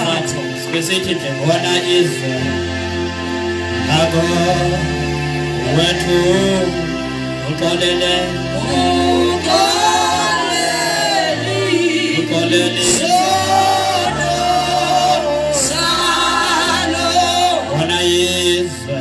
sakho sibesithi nje wona izwe ngako wethu uxolele sono salo wona izwe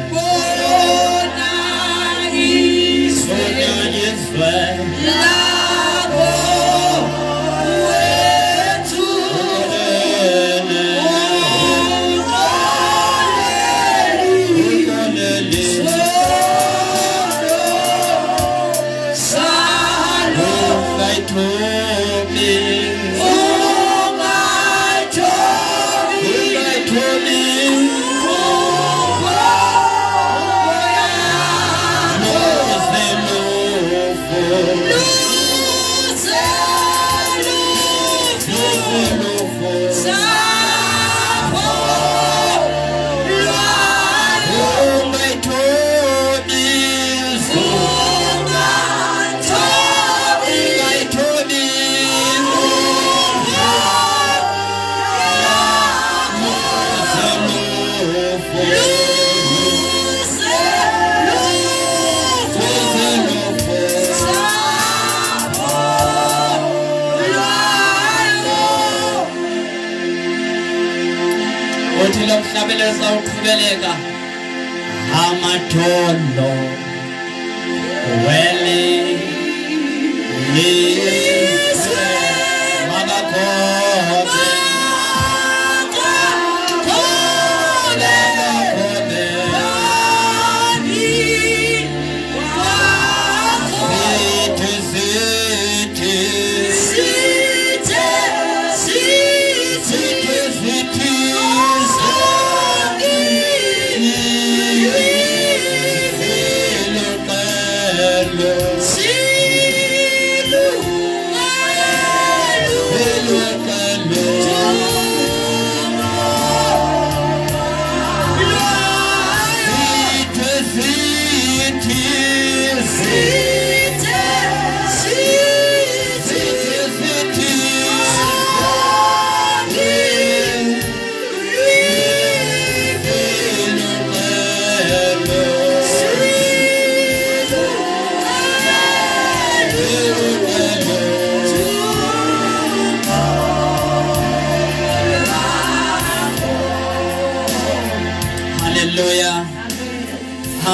Uhlabeleza uqhubeleka amatholo wele yise mabakhobe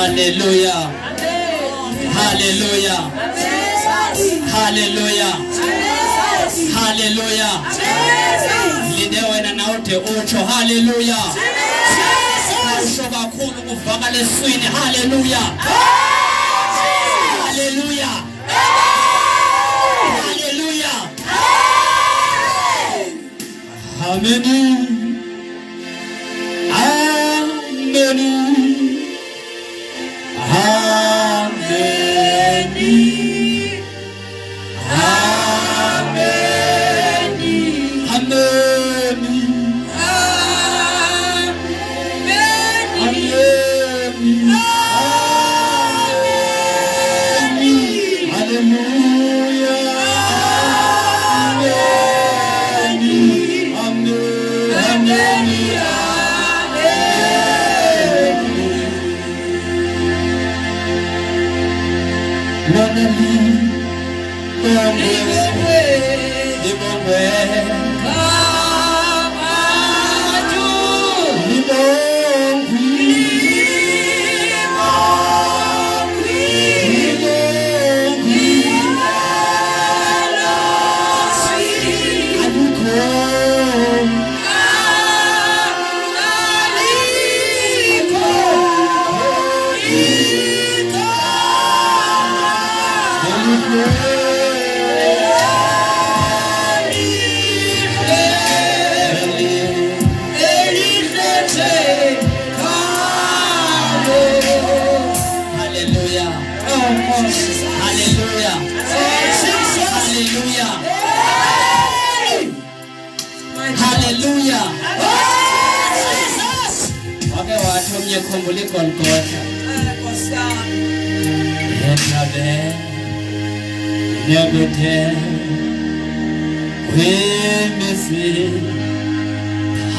Hallelujah. Hallelujah. Hallelujah. Hallelujah. Lidewe na naote ucho. Hallelujah. Ushoka kulu kuvakale swini. Hallelujah. Hallelujah. Hallelujah. Amen. Amen.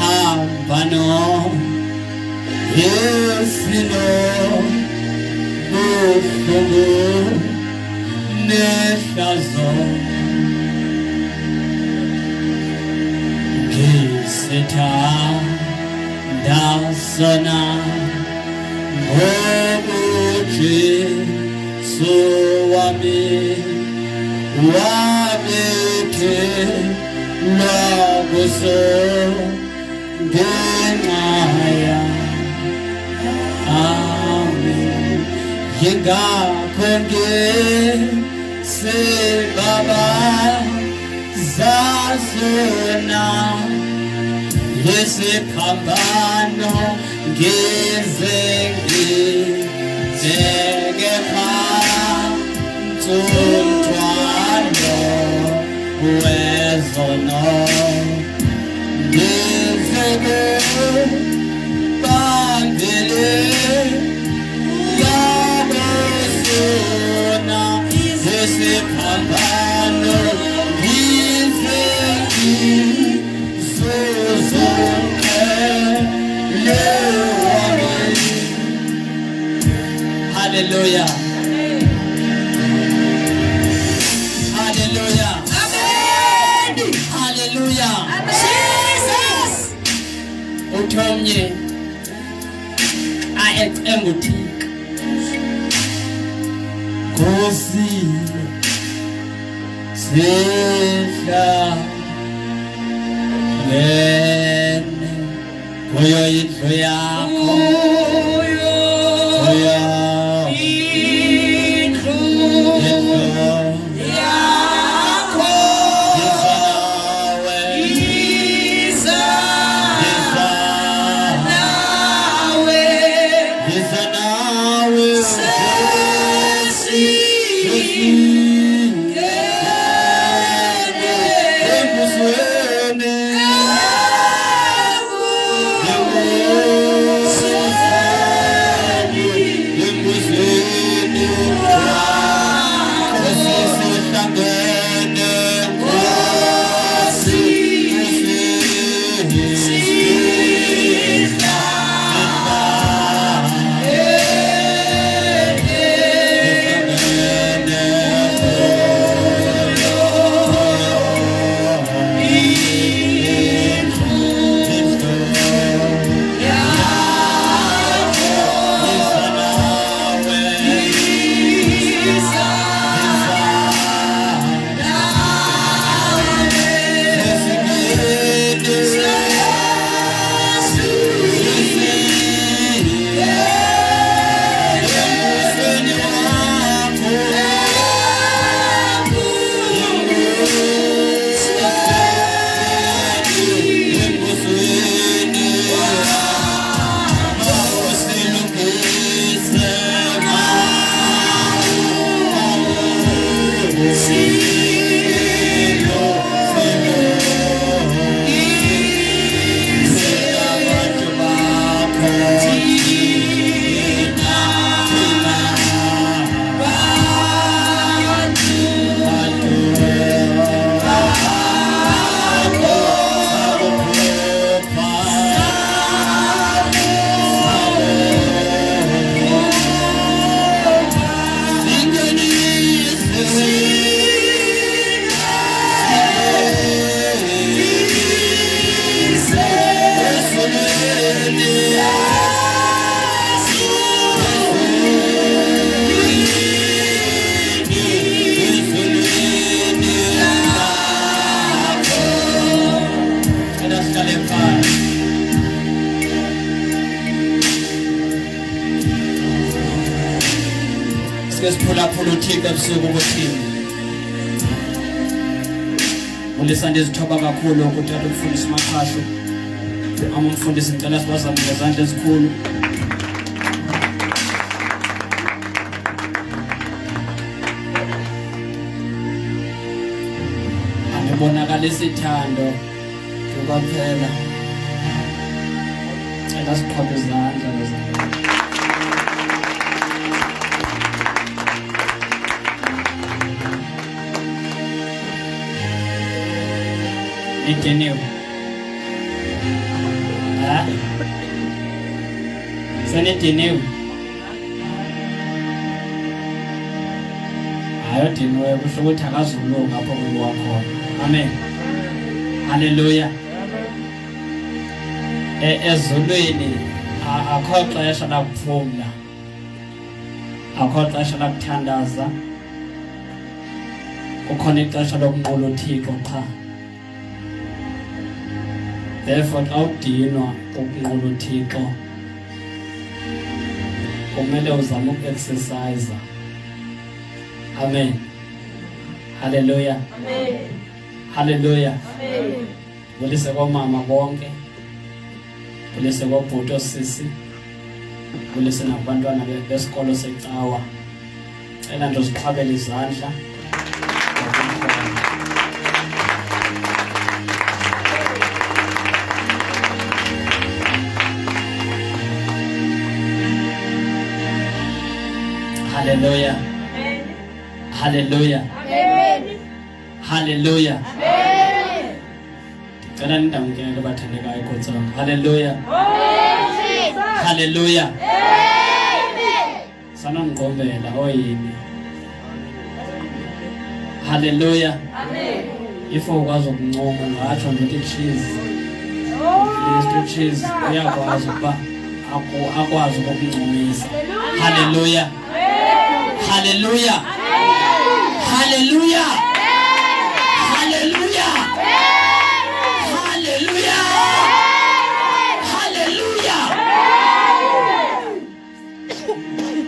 ambano yesino buhlungu nehlazo ngisithandazana ngobuJesu wami wabethelwa kuso ngenxa amen. Yingakho ngesibaba zazona yesiphambano ngize ngizeke phansi umthwalo wezono ngizeke phambili yabosona yesiphambano ngize Hallelujah. Hallelujah. Amen. Hallelujah. Jesus. Uthomnye aemuthika Nkosi sehla lene kuyo indlu yakho kuyo indlu yakho yiza nawe Sesiphulaphula uThixo ebusuku ubuthini. Ulisande izithoba kakhulu ukuthatha ukufundisa amaqhasho. Amumfundisi ngicela sibazame ngezandla ezikhulu. Angibonakalisa ithando kuphela. Cela siqhube izandla lezandla. Entendeu? senediniwe ayodiniwe kusho ukuthi akazulunga apho kuwa khona. Amen. Hallelujah. Ezulwini akho xesha la kuphumla, akho xesha la kuthandaza, ukhona ixesha lokunqula uThixo qha. Therefore xa udinwa ukunqula uThixo kumele uzame uku-exercise. Amen. Hallelujah. Amen. Hallelujah. Amen. Bulise komama bonke, bulise kobhuti osisi, bulise nabantwana besikolo secawa. Cela nje uziqhabele izandla. Hallelujah. Amen. Hallelujah. Amen. Hallelujah. Amen. Cela nindamkele bathandekayo Nkosi. Hallelujah. Amen. Hallelujah. Amen. Sanongiqombela oyini. Hallelujah. Amen. Ifo ukwazi ukuncoma ngatsho nje cheese. Oh. Mr. Cheese uyakwazi ukuba akwazi ukukuncomisa. Hallelujah. Hallelujah. Hallelujah. Hallelujah. Hallelujah. Hallelujah.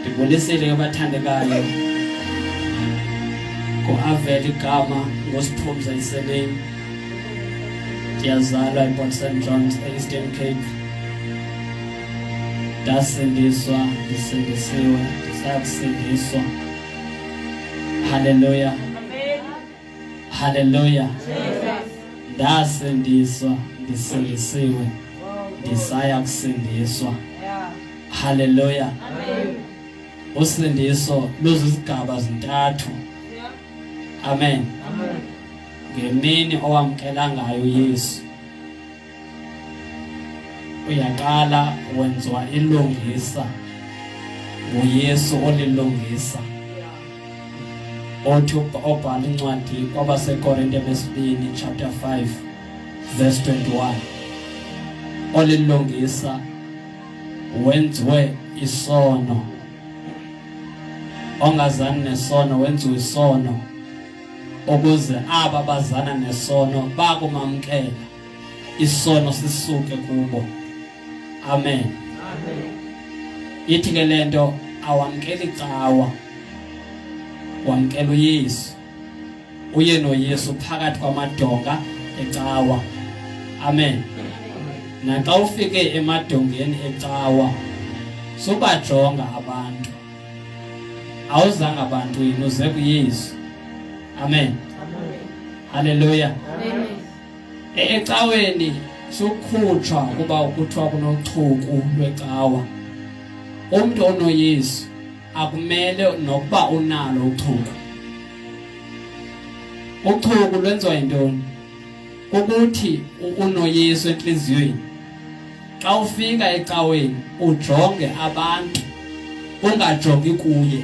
Ndibulisile abathandekayo. Avela igama ngoSipumza isename. Ndiyazalwa ePort St. John's, Eastern Cape. Ndasindiswa, ndisindisiwe, ndisakusindiswa. Hallelujah. Hallelujah. Ndasindiswa, ndisindisiwe, ndisaya kusindiswa. Hallelujah. Usindiso luzizigaba zintathu. Amen. Ngemini owamkela ngayo Yesu, uyaqala wenziwa ilungisa nguYesu olilungisa. Othi obhala incwadi kwabaseKorinte besibini chapter 5 verse 21. Olilungisa wenziwe isono, ongazani nesono wenziwe isono, ukuze aba bazana nesono bakumamkela isono sisuke kubo. Amen. Ithi ke lento awamkeli cawa, wamkela uYesu. Uye noYesu phakathi kwamadonga ecawa. Amen. Naxa ufike emadongeni ecawa subajonga abantu, awuzanga abantu yini uze kuYesu. Amen. Hallelujah. Ecaweni sukhutshwa kuba ukuthiwa kunochuku lwecawa. Umuntu onoYesu akumele nokuba unalo uchuku. Uchuku lwenziwa yintoni? Ukuthi unoYesu enhliziyweni. Xa ufika ecaweni ujonge abantu, ungajongi kuye.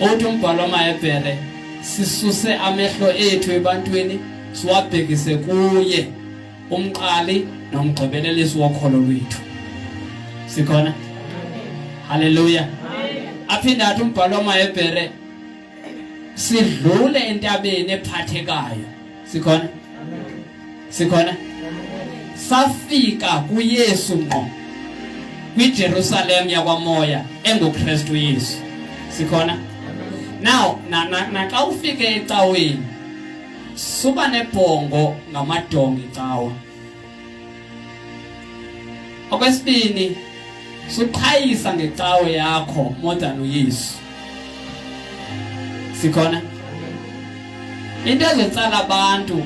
Uthi umbhalo wamaHebhere sisuse amehlo ethu ebantwini siwabhekise kuye, umqali nomgqibelelisi wokholo lwethu. Sikhona? Hallelujah. Aphinda athi umbhalo wamaHebhere sidlule entabeni ephathekayo. Sikhona? Sikhona? Safika kuYesu ngqo, kwiJerusalem yakwamoya enguKristu Yesu. Sikhona? Now naxa ufike ecaweni suba nebhongo ngamadonga ecawa. Okwesibini suqhayisa ngecawe yakho more than uYesu. Sikhona? Into ezetsala abantu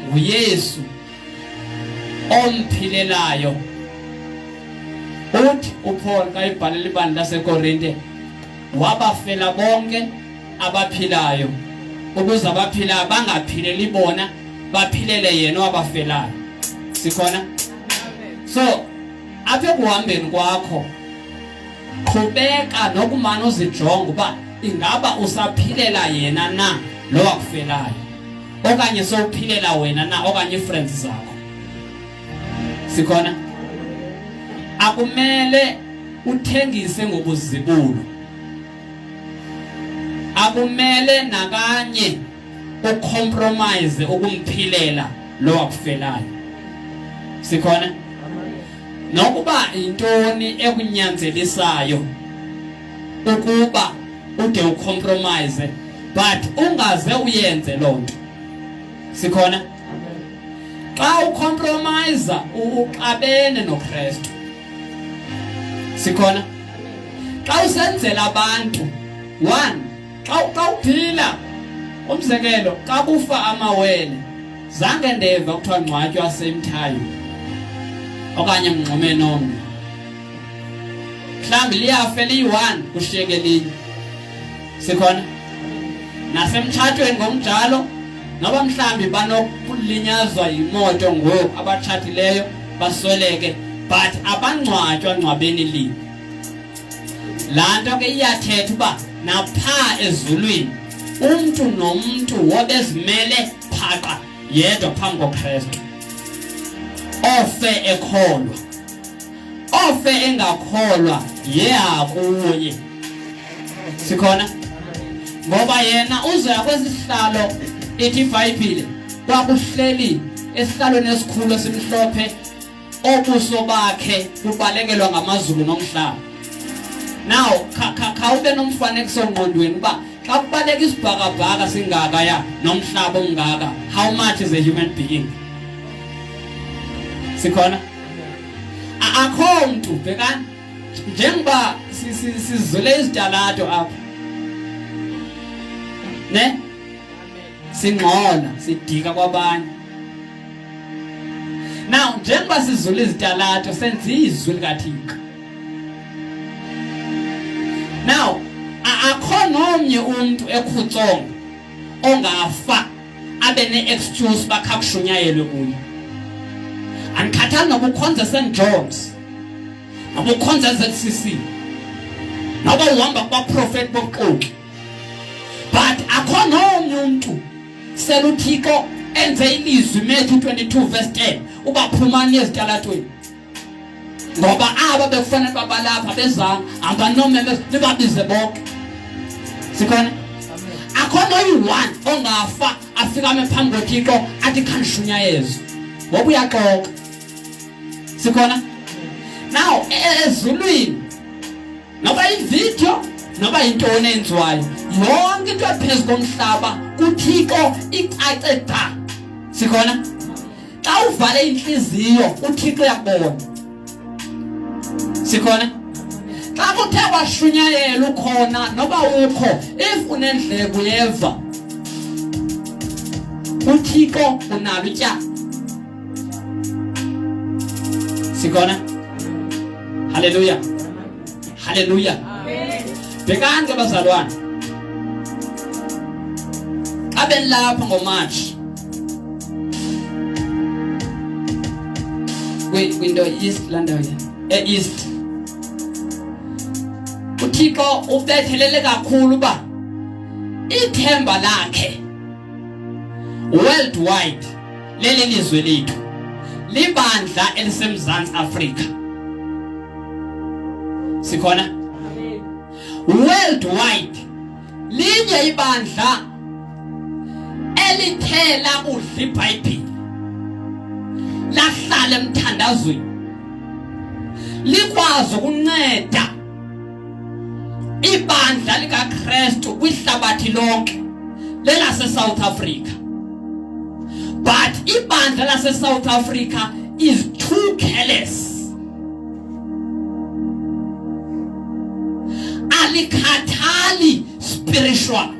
nguYesu omphilelayo. Uthi uPaul xa ebhalela ibandla laseKorinte, wabafela bonke abaphilayo ukuze abaphilayo bangaphileli bona, baphilele yena wabafelayo. Sikhona? So apha ekuhambeni kwakho qhubeka nokumana uzijonga uba ingaba usaphilela yena na lo wakufelayo okanye sowuphilela wena na okanye friends zakho. Sikhona akumele uthengise ngokuzibulo, akumele nakanye ucompromise ukumphilela lo wakufelayo. Sikhona nokuba intoni ekunyanzelisayo ukuba ude ucompromise but ungaze uyenze lonto. Sikhona xa ucompromise uqabene noKristu. Sikhona xa usenzela abantu one xa uphila umzekelo xa kufa amawele zange ndeva kuthiwa ngcwatywa same time okanye mngxume nomnye mhlawumbi liyafe liyi-1 kushiyeke linye. Sikhona nasemtshatweni ngomjalo noba mhlawumbi banokulinyazwa yimoto ngoku abatshatileyo basweleke but abangcwatywa ngcwabeni linye. Laa nto ke iyathetha uba naphaa ezulwini umntu nomntu wobezimele phaqa yedwa phambi koKristu, ofe ekholwa, ofe engakholwa yehakuye. Sikhona ngoba yena uzoya kwesihlalo ithi iBhayibhile kwakuhleli esihlalweni esikhulu esimhlophe obuso bakhe bubalekelwa ngamazulu nomhlaba. Now khawube nomfanekiso ngqondweni uba xa kubaleka isibhakabhaka singaka ya nomhlaba ongaka, how much is a human being? Sikhona akho mntu bhekani njengoba sizule izidalato apha ne singqola sidika kwabanye. Now njengoba sizule izidalato senza izwi likaThixo. Now akho nomnye umuntu ekhutsonga ongafa abe ne-excuse bakhakushunyayelwe kuye. Andikhathali noba ukhonza St. John's, noba ukhonza ZCC, noba uhamba kwaprofethi bokuxoki, but akho nomnye umuntu seluThixo enze ilizwi Matthew 22 verse 10 uba phumani ezitalatweni. Ngoba aba bekufanele babalapha bezanga hamba nomeme nibabize bonke. Sikhona akho noyi-1 ongafa afika phambi koThixo athi khandishunyayezwe ngoba uyaxoka. Sikhona now ezulwini noba ivideo noba intoni enziwayo yonke into ephezu komhlaba kuThixo icace da. Sikhona xa uvale inhliziyo uThixo uyakubona. Sikhona xa kuthe kwashunyayela ukhona noba ukho if unendlebe uyeva uThixo unalo ityala. Sikhona haleluya haleluya. Bhekani ke bazalwane abe lapha ngoMarch kwinto East London East uThixo ubethelele kakhulu uba ithemba lakhe worldwide leli lizwe lethu libandla eliseMzantsi Afrika. Sikhona worldwide linye ibandla elithela kudla iBhayibhile lahlala emthandazweni likwazi ukunceda ibandla likaKristu kwihlabathi lonke lelase South Africa. But ibandla lase South Africa is too careless. Alikhathali spiritual.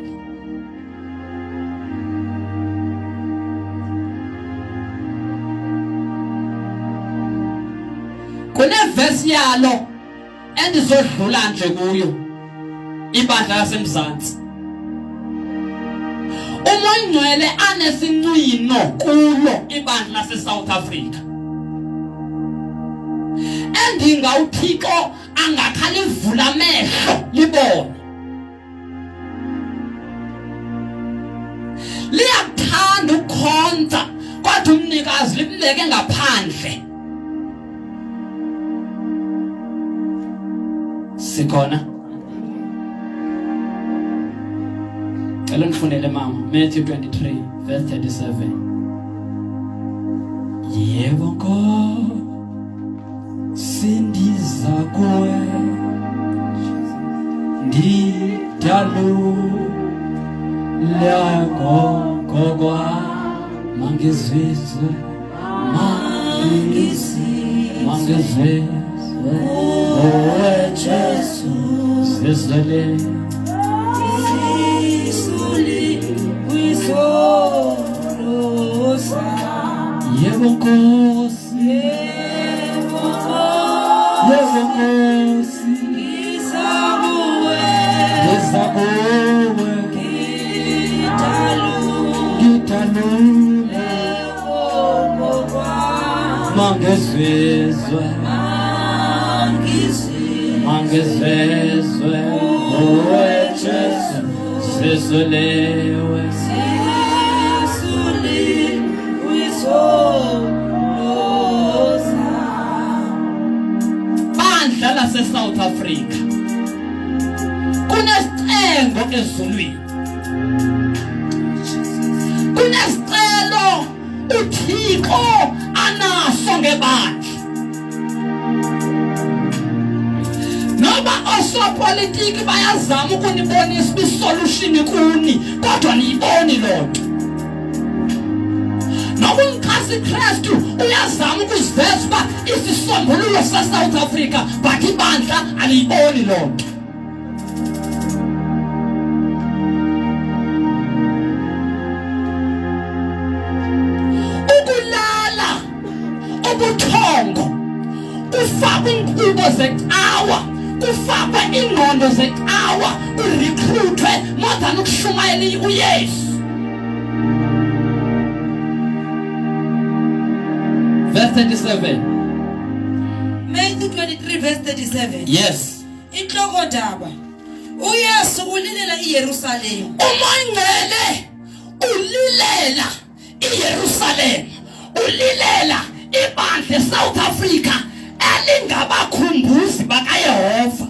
Kune verse yalo endizodlula nje kuyo ibandla laseMzantsi. Umoyingcwele anesincino kulo ibandla lase South Africa. lendinga uThixo angakalivula amehlo libone. Liyakuthanda ukukhonza kodwa umnikazi libuleke ngaphandle. Sikhona? Ela ngifundele mama Matthew 23 verse 37. Yebo Nkosi ndiza kuwe ndidalu lako kokwa mangizizwe owe Jesu zizwele Yebo Nkosi ndiza kuwe ngidalule mangizizwe owe Jesu zizwelewe bandla lase-South Africa kunesicelo ezulwini, kunesicelo uThixo anaso ngebandla. Noma osopolitiki bayazama ukunibonisa isolution kuni kodwa niyiboni lonto. Noma uNkasi Kristu uyazama ukuziveza uba isisombululo se-South Africa but ibandla aliyiboni lonto. Ukulala ubuthongo kufakwe inkqubo zecawa, kufakwe ingqondo zecawa, urecruitwe more than ukushumayela uYesu. Verse 37. Matthew 23 verse 37. Yes. Inhloko ndaba. uYesu ulilela iYerusalemu. Umongcele ulilela iYerusalemu, ulilela ibandla eSouth Africa elingabakhumbuzi bakaYehova.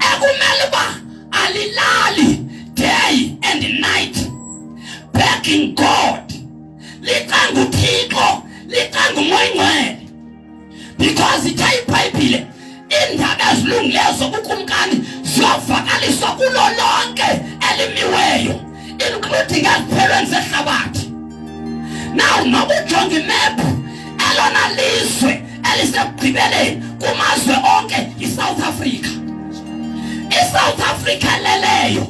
Ekumele ba alilali day and night begging God. Licanga uThixo, licanga uMongcele. Because ithe iBhayibhile indaba ezilungileyo zobukumkani ziyavakaliswa kulo lonke elimiweyo, including eziphelweni zehlabathi. Now noba ujonga imephu elona lizwe elisekugqibeleni kumazwe onke iSouth Africa. iSouth Africa leleyo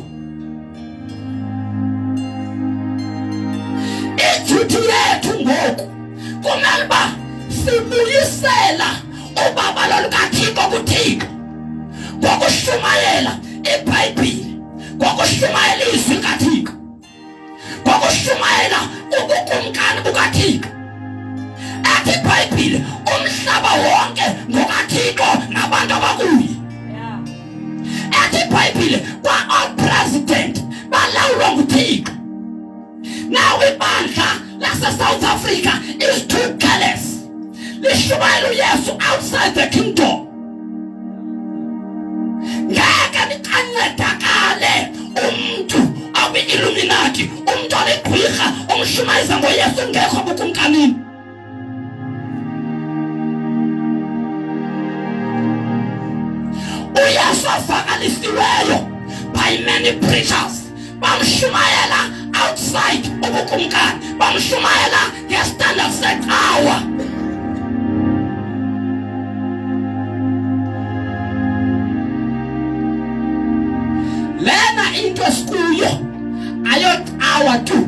iduty yethu ngoku kumele uba sibuyisela ubaba lolukaThixo kuThixo ngokushumayela iBhayibhile, ngokushumayela izwi likaThixo, ngokushumayela ubukumkani bukaThixo. Athi iBhayibhile umhlaba wonke ngokaThixo nabantu abakuye. Athi iBhayibhile kwa-president balawulwa nguThixo. Now ibandla lase-South Africa is too careless. Lishumayela uYesu outside the kingdom. Ngeke nicancedakale umuntu awi-Illuminati, umuntu oligqwirha umshumayeza ngoYesu ngekho bukumkanini. uYesu avakalisiweyo by many preachers bamshumayela outside ubukumkani, bamshumayela ngesitanda secawa. Lena into esikuyo ayocawa tu,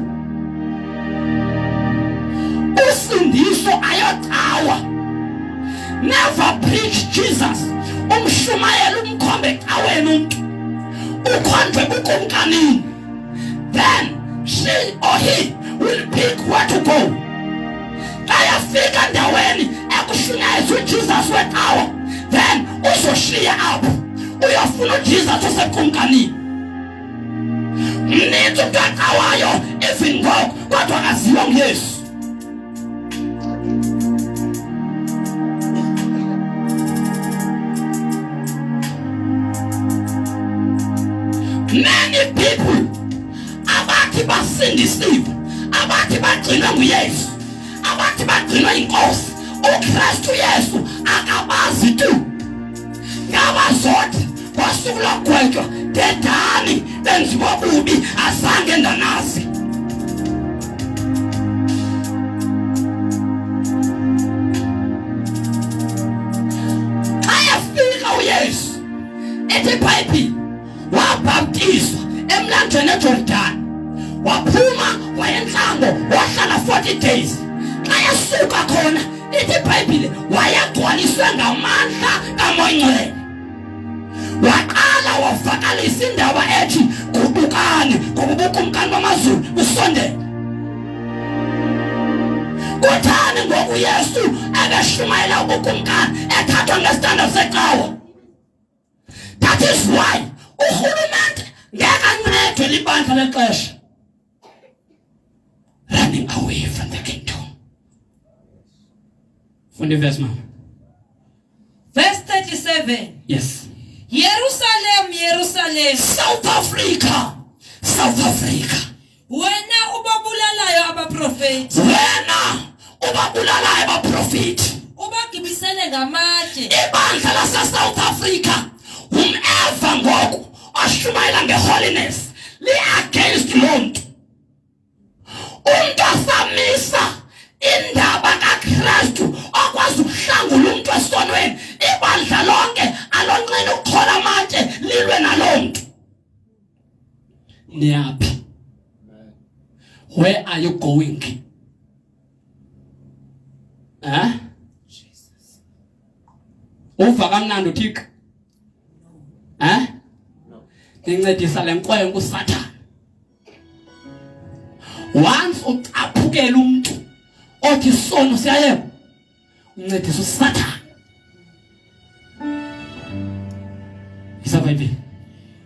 usindiso ayocawa. Never preach Jesus umshumayela umkhombe ecaweni umuntu ukhonjwe bukumkanini. Then she or he will pick where to go. xa yafika endaweni ekushunyayisa uJesus wecawa, then uzoshiya apho uyofuna uJesus osekumkanini. Mninzi umntu acawayo even ngoku kodwa akaziwa nguYesu. Many people abathi basindisiwe, abathi bagcinwa nguYesu, abathi bagcinwa inkosi, uKristu Yesu akabazi tu. Ngabazothi ngosuku lokugwetywa dedani benziwa bubi azange ndanazi. Xa yafika uYesu ethi iBhayibhile wabhaptizwa emlanjeni eJordani, waphuma wayentlango wahlala 40 days. Xa yasuka khona ithi iBhayibhile wayagcwaliswe ngamandla kaMoya Ngcwele. Waqala wavakalisa indaba ethi gubukani ngoba ubukumkani bamazulu busondele. Kuthani ngoku uYesu ebeshumayela ubukumkani ethathwa ngesitanda secawa? That is why urhulumente ngeke ancedwe libandla lexesha. Running away from the kingdom. Funda verse mama. Verse 37. Yes. Jerusalem, Jerusalem, South Africa. South Africa. wena ubabulalayo abaprofeti, Wena ubabulalayo abaprofeti, ubagibisele ngamatshe. ibandla lase-South Africa, whomever ngoku ashumayela nge-holiness li-against loo nto. Umntu asamisa indaba kaKristu okwazi ukuhlangula umntu esonweni, ibandla lonke alonqeni ukukhola amatshe lilwe naloo mntu. Niyaphi? Where are you going? Huh? Uva kamnandi uthixo? Huh? Nincedisa le nkwenkwe uSathane. Once ucaphukela umuntu othi isono siyayeba, uncedisa uSathane. IsaBhayibhile.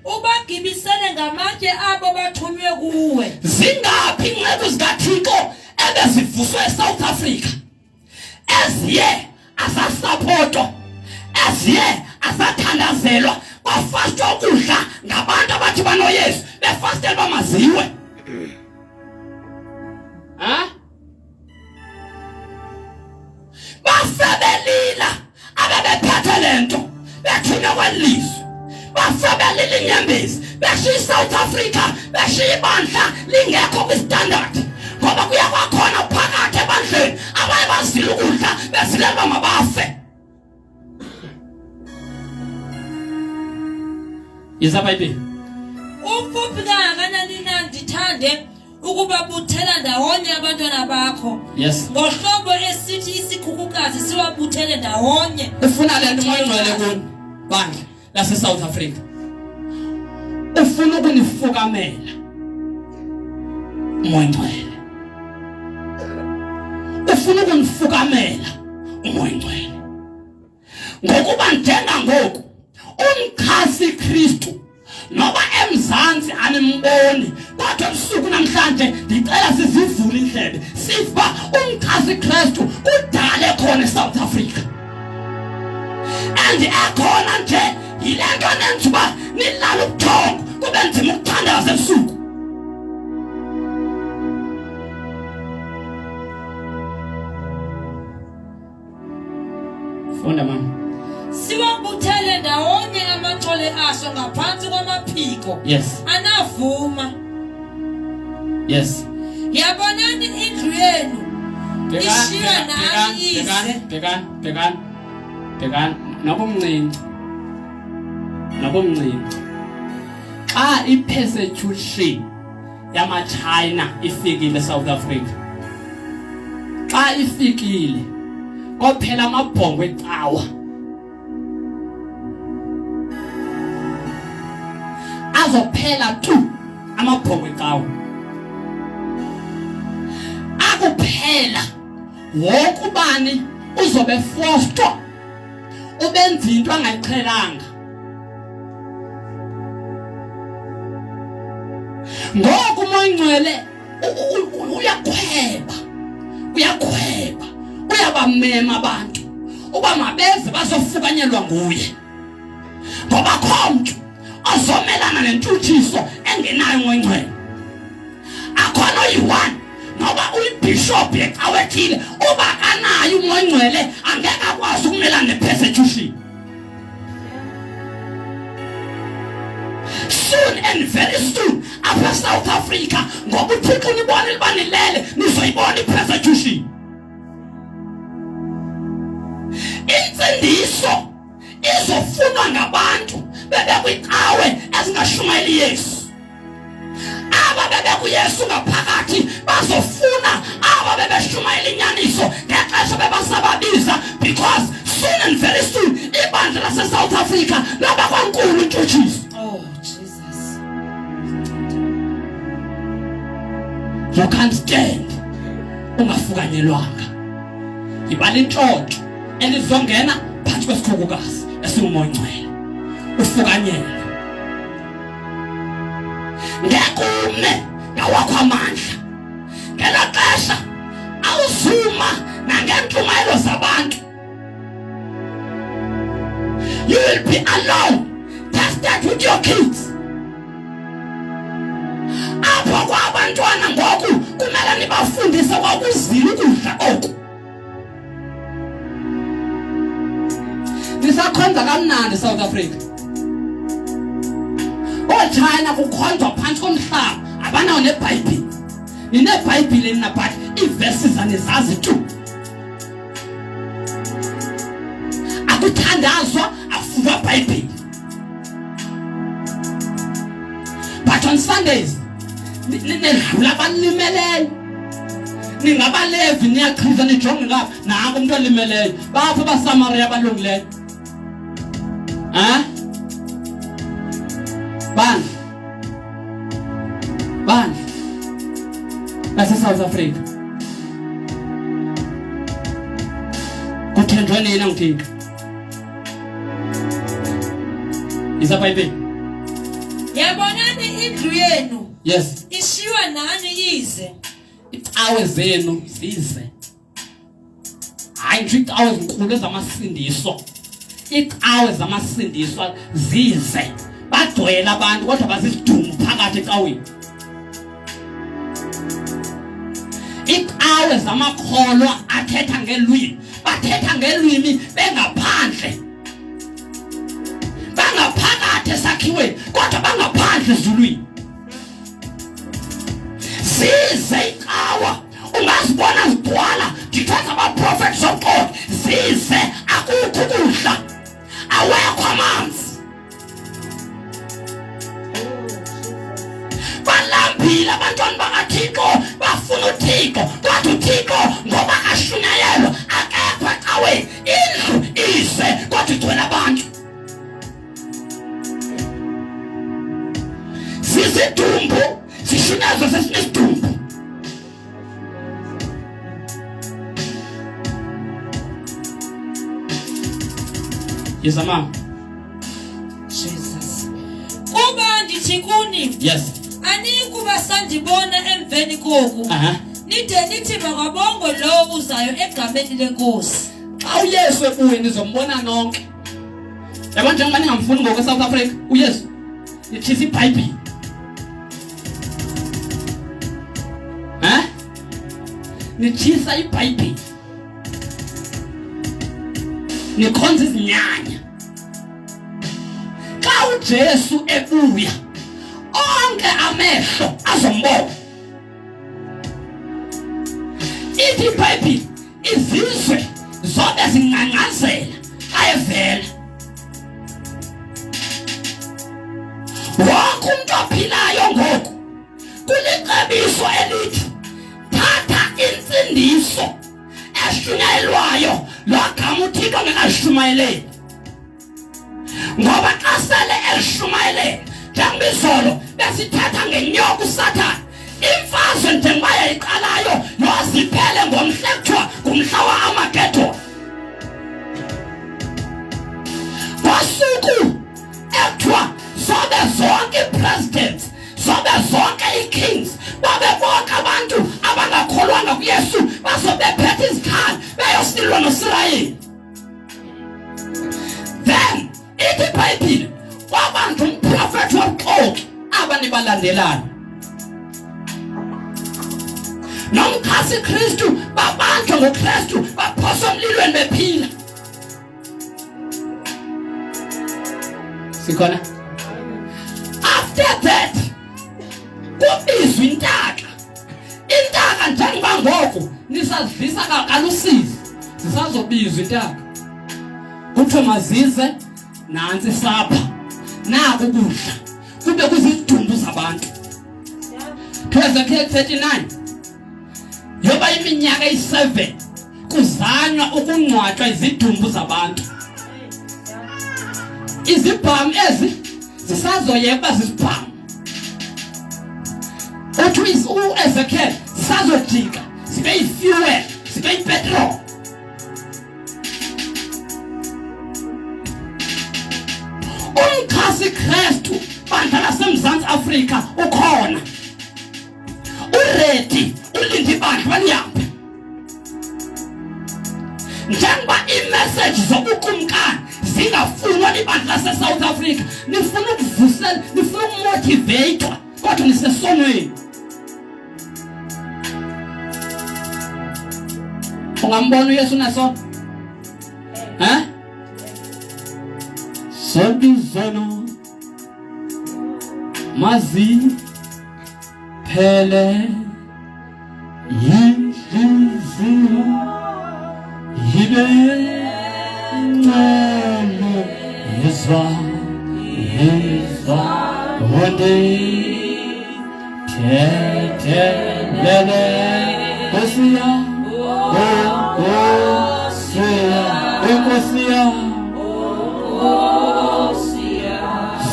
Ubagibisele ngamatshe abo bathunywe kuwe. Zingaphi incedo zikaThixo ebezivuswe eSouth Africa? Eziye asasapotwa, eziye asathandazelwa, bafastwa ukudla ngabantu abathi banoYesu, befastela bamaziwe. Bafebelila abebephethe lento bethunywa kwelizwe. Bafebelila inyembezi beshiya iSouth Africa, beshiya ibandla lingekho kwistandard, ngoba kuya kwakhona phakathi ebandleni abaye bazile ukudla bezilelwa mabafe. IsaBhayibhile. Ufuphi kangakanani na ndithande ukubabuthela ndawonye abantwana bakho. Yes. Ngohlobo esithi isikhukukazi siwabuthele ndawonye. Ufuna le nto Moya Ngcwele kuni bandla lase-South Africa. Ufuna ukunifukamela uMoya Ngcwele. Ufuna ukunifukamela uMoya Ngcwele. Ngokuba njengangoku umkhasi Kristu noba emzansi animboni, kodwa ebusuku namhlanje ndicela sizivule indlebe sifa umkhasi Kristu kudala ekhona eSouth Africa. And ekhona nje yile nto nenza uba nilala ubuthongo kube nzima ukuthandaza ebusuku. Funda mama. Siwabuthele ndawonye amaxole aso ngaphansi kwamaphiko. Yes. Anavuma. Yes. Yabonani indlu yenu ishiywa nani ize. Bhekani nabomncinci. Xa i-persecution yama-China ifikile eSouth Africa, xa ifikile kophela amabhongo ecawa, azophela tu amabhongo ecawa. Akuphela wonke ubani uzobe forced ubenza into angayiqhelanga. Ngoku umoya ngcwele uyakhweba uyabamema abantu uba mabeze bazofukanyelwa nguye, ngoba khomntu ozomelana nentuthiso engenayo umoya ngcwele. Akhona oyi-1 noba uyibhishophu yecawethile uba kanayo umoya ngcwele angeke akwazi ukumelana ne-persecution. Soon and very soon apha South Africa, ngoba uThixo nibone libanilele nizoyibona i-persecution. Insindiso izofunwa ngabantu bebekwicawe ezingashumayeli Yesu. Aba bebekuYesu ngaphakathi bazofuna aba bebeshumayela inyaniso ngexesha bebasababiza, because soon and very soon ibandla lase-South Africa laba kwankulu intshutshiso. Oh Jesus. You can't stand ungafukanyelwanga. Ibala intshontsho elizongena phakathi kwesikhukukazi esiwumoya ngcwele ufukanyele. Ngekume ngawakho amandla ngela xesha awuzuma nangentumayelo zabantu. You will be alone. Test that with your kids. Apho kwabantwana ngoku kumele nibafundise kwakuzile ukudla oku. Nisakhonza kamnandi South Africa. China kukhonzwa phansi komhlaba abanawo neBhayibhile. NineBhayibhile nina but iverses anizazi tu. Akuthandazwa afundwa iBhayibhile. But on Sundays nidlula abanimeleyo. Ningabalevi niyaqhiza nijonge ngapha nangu umuntu olimeleyo. Bapha abaSamaria abalungileyo. Bani base-South Africa kuthenjwe nina ngithika isaBhayibhile. Yabonani indlu yenu Yes, ishiywa nani yize. icawe zenu zize. Hayi nje icawe ezinkulu ezamasindiso. Icawe zamasindiso zize. Bagcwele abantu kodwa bazisidumbu phakathi ecaweni. Icawe zamakholwa athetha ngelwimi, bathetha ngelwimi bengaphandle. Bangaphakathi esakhiweni kodwa bangaphandle ezulwini. Zize icawa ungazibona zigcwala ndithetha ama-prophets of God. Zize akukho ukudla, awekho amanzi. Balambile abantwana bakaThixo bafuna uThixo kodwa uThixo ngoba ashunyayelwa akekho ecaweni. Indlu ize kodwa igcwele abantu. Zizidumbu zishunyazwa sesinesidumbu. Yes, mama. Jesus. Kuba ndithi kuni. Yes. Anikuba sandibona emveni koku. Nide nithi makabongwe lo uzayo egameni lenkosi. Xa uYesu ebuye nizombona nonke. Yabona njengoba ningamfuni ngokwe-South Africa uYesu nithisa iBhayibhile. Nithisa iBhayibhile. Nikhonza izinyanya. Xa uJesu ebuya onke amehlo azombona. Ithi iBhayibhile izizwe zobe zinqanqazela ayevela. Wonke umuntu ophilayo ngoku kulicebiso elithi thatha insindiso eshunyayelwayo lwagama uThixo ngekashumayeleli. Ngoba xa sele elishumayelele njengoba izolo besithatha ngenyoka uSathane, imfazwe njengoba yayiqalayo yoziphele ngomhla kuthiwa ngumhla wa-Armageddon. Ngosuku ekuthiwa sobe zonke ii-presidents, sobe zonke ii-kings, babe bonke abantu abangakholwanga kuYesu bazobe bephethe izikhali beyosilwa noSirayeli. Then ithi iBhayibhile kwabantu umprofethi wobuxoki abanibalandelayo. Nomkhasi Kristu babanjwa ngoKristu baphoswa emlilweni bephila. Sikhona? After that kubizwa intaka. Intaka njengoba ngoku nisazivisa kalusizi zisazobizwa intaka. Kuthiwe mazize nansi sapha naku kudla kube kuzidumbu zabantu. Ezekiel 39 yoba iminyaka eyi7 kuzanywa ukungcwatshwa izidumbu zabantu. Izibhamu ezi zisazoyeka zisibhamu. Uthi uEzekiel zisazojika zibe yifuel zibe yipetrol. Umkhasi Kristu bandla laseMzantsi Afrika ukhona. Uredi ulinde ibandla baliyaphi. Njengoba imessage zobukumkani zingafunwa libandla laseSouth Africa, nifuna ukuvusela, nifuna ukumotivatwa, kodwa nisesonweni. Ungambona uYesu naso? Sobizano mazi phele yinhliziyo yibe ncane yizwa wonde tethelele Kosia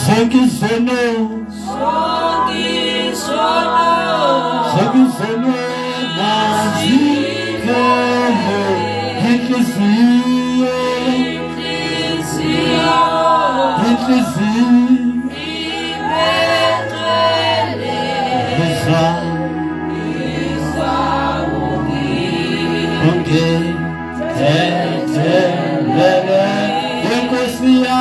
Zongizono mazikele inhliziyo tethelele Kosia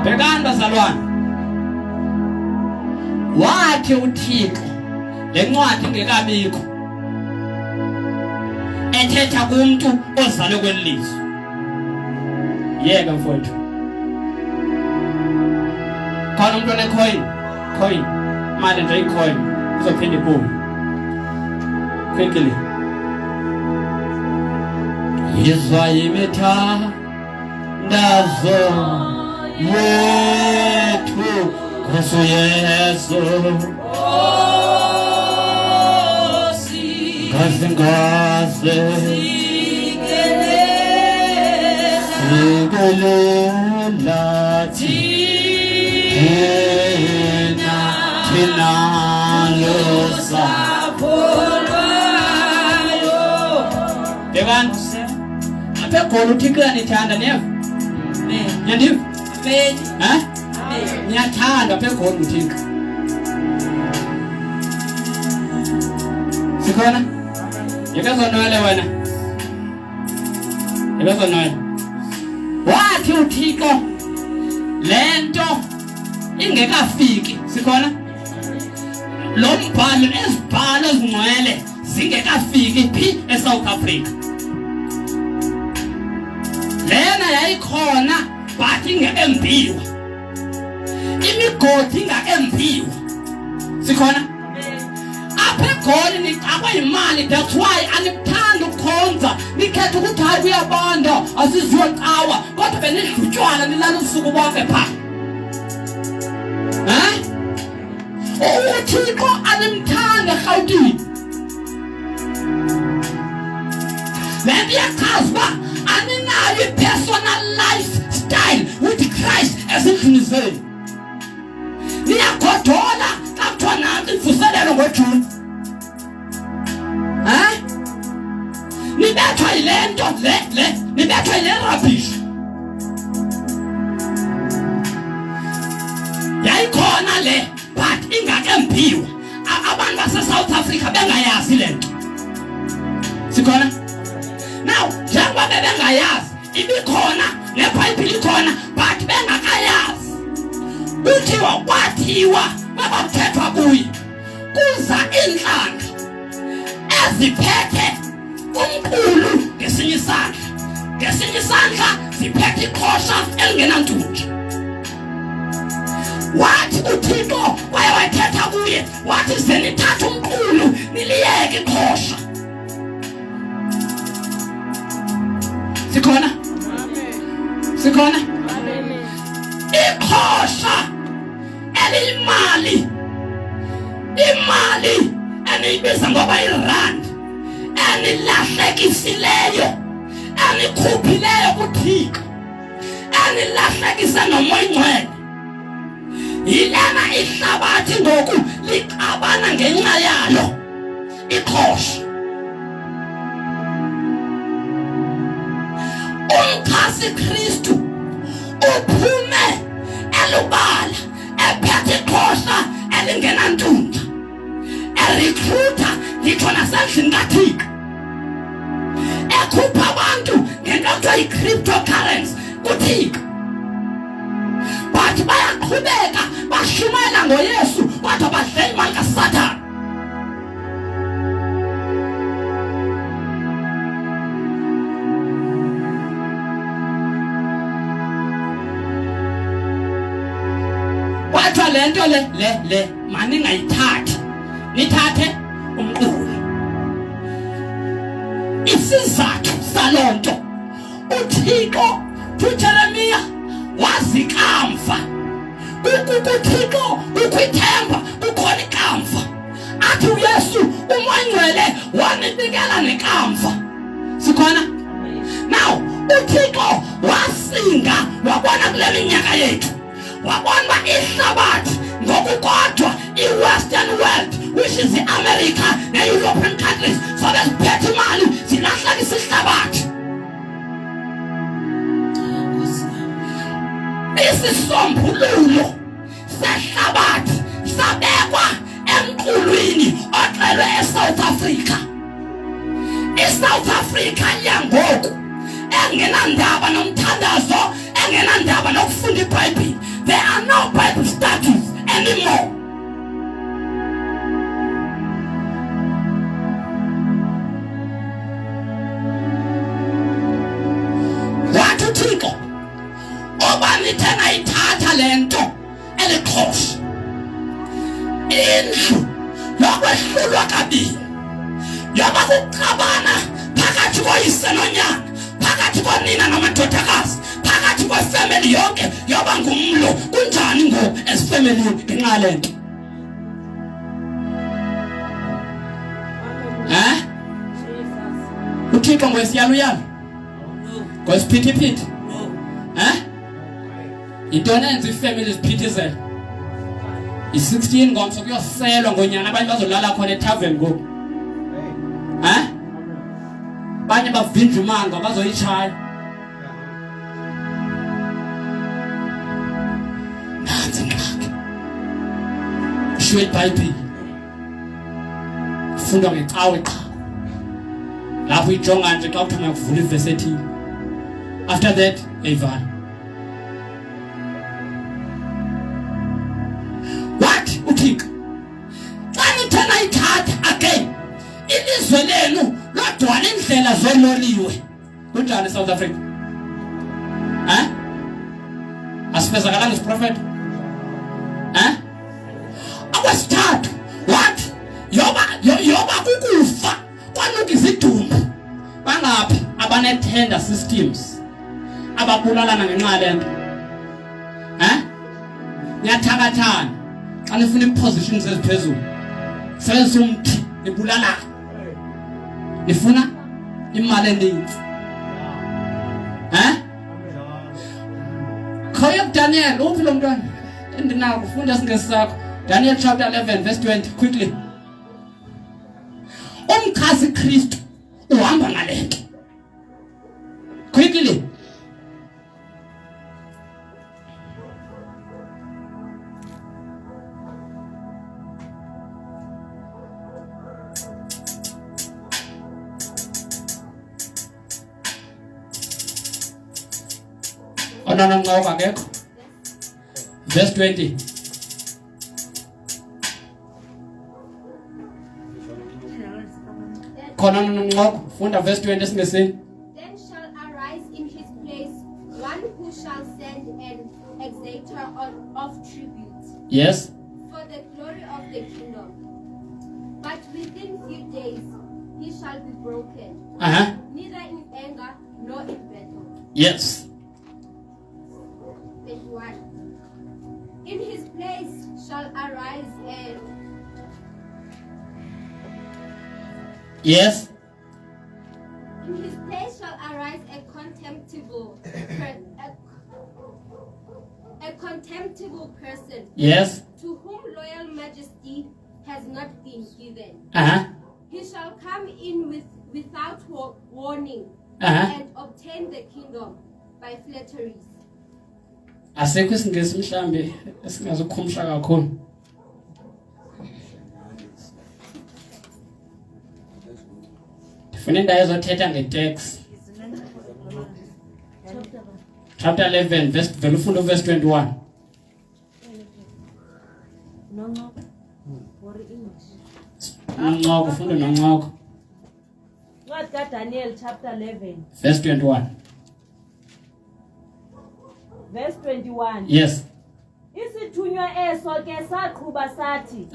Bekani bazalwane, wathi uThixo lencwadi ngekabikho ethetha kumuntu ozalwe kwelizwe. Yeka mfowethu. Khona umuntu onecoin, manje nje icoin uzophinda ibuye. Quickly. Yizwa imithandazo yethu Kristu Yesu. Ngaze sikelela thina losapho lwayo. Bekani aphe khona uThixo uyanithanda niyeva? Nyandiva? Niyathanda aphe khona uThixo. Sikhona? Yekazonwele wena. Wathi uThixo lento ingekafiki. Sikhona? Lo mbhalo ezibhalo ezingcwele zingekafiki phi eSouth Africa. Lena yayikhona but ingekembiwa. Imigodi ingekembiwa. Sikhona? Aphe khona niqakwa imali, that's why anikuthanda ukukhonza. Nikhetha ukuthi hayi kuyabanda asiziyocawa kodwa benidlutshwana nilala usuku bonke pha. uThixo animthanda eGauteng. Maybe yachaza uba aninayo personal lifestyle with Christ ezindlini zenu. uyadola xa kuthiwa nanti ivuselelo ngoJuni. Nibethwa yile nto nibethwa yile rubbish. Yayikhona le but ingakembiwa. Abantu base-South Africa bengayazi le nto. Sikhona? Now, njengoba bengayazi, ibikhona neBhayibhile ikhona but bengakayazi. Kuthiwa kwathiwa babakuthethwa kuye kuza inhlanga eziphethe umqulu ngesinye isandla ziphethe iqhosha elingenantunja. Wathi uThixo wayethetha kuye wathi zenithatha umqulu niliyeke iqhosha. Sikhona? Sikhona? Iqhosha eliyimali, imali eniyibiza ngoba irand, enilahlekisileyo, enikhuphileyo kuThixo, enilahlekise nomoya ingcwele. Yilena ihlabathi ngoku liqabana ngenxa yalo iqhosha. Umkhasi Kristu uphume elubala ephethe iqhosha elingenantunja, erecruiter ngitsho nasendlini kaThixo, ekhupha abantu ngento ekuthiwa yi-cryptocurrency kuThixo. But bayaqhubeka bashumayela ngoYesu kodwa badlela imali kaSathane. Wathiwa le nto le maningayithathi, nithathe umqulu. Isizathu saloo nto uThixo uJeremiya wazikamva. UThixo ukwithemba ukhona ikamva. Athi uYesu uMangcwele wanibikela nekamva. Sikhona? Now uThixo wasinga wabona kule minyaka yethu. Wabona ihlabathi ngokukodwa i-Western world, which is the America ne-European countries, so beziphethe imali zilahlekisa ihlabathi. Isisombululo sehlabathi sabekwa emqulwini oxelwe eSouth Africa. ISouth Africa yangoku engenandaba nomthandazo, engenandaba nokufunda iBhayibhile. There are no Bible studies anymore. Wathi uThixo oba nithe nayithatha le nto eliqhosha, indlu yokwehlulwa kabini, yoba kuqabana phakathi koyise nonyana, phakathi konina namadodakazi, phakathi kwefamily yonke yoba ngumlo. Kunjani ngoku esifamily ngenxa yale nto? uThixo ngwesiyaluyalo ngwesiphithiphithi? Intoni enza ifamily ziphithizela? I-16 ngomso kuyoselwa ngonyana, abanye bazolala khona ethaveni ngoku. Abanye bavinjwa imanga bazoyitshaya. Nansi ingxaki. Ishwe iBhayibhile ifundwa ngecawe qha. Lapho ijonga nje xa kuthiwa kuvula ivesi ethile. After that eyivala. What uThixo xa nithe nayithatha again ilizwe lenu lodwala indlela zololiwe. Kunjani eSouth Africa? Asifezakalanga isiprofeta? Akwesithathu what? Yoba kukufa kwanuka izidumbu. Bangaphi abanetender systems ababulalana ngenxa yale nto? Niyathakathana xa nifuna ipositions eziphezulu, sebenzisa umthi nibulala. Nifuna imali eninzi. Khoya kuDaniel uphi lo mntwana? Endinawo kufunda singesi sakho. Daniel chapter 11 verse 20 quickly. Umkhasi Kristu uhamba ngalento. Quickly. No. Verse 20. Funda verse 20 singesini. Then shall arise in his place one who shall send an exactor of tribute. Yes. For the glory of the kingdom. But within few days he shall be broken. Neither in anger nor in battle. Yes. 21. In his place shall arise and yes. In his place shall arise a contemptible person. Yes. To whom loyal majesty has not been given. He shall come in without warning and obtain the kingdom by flatteries. Asekho isingesi mhlambe esingazokhumsha kakhulu. Ndifuna indawo ezothetha ngetext. Chapter 11 vele ufunda verse 21. Noncoko ufunda noncoko. What got Daniel chapter 11 verse 21. Verse 21. Yes. Isithunywa eso ke saqhuba sathi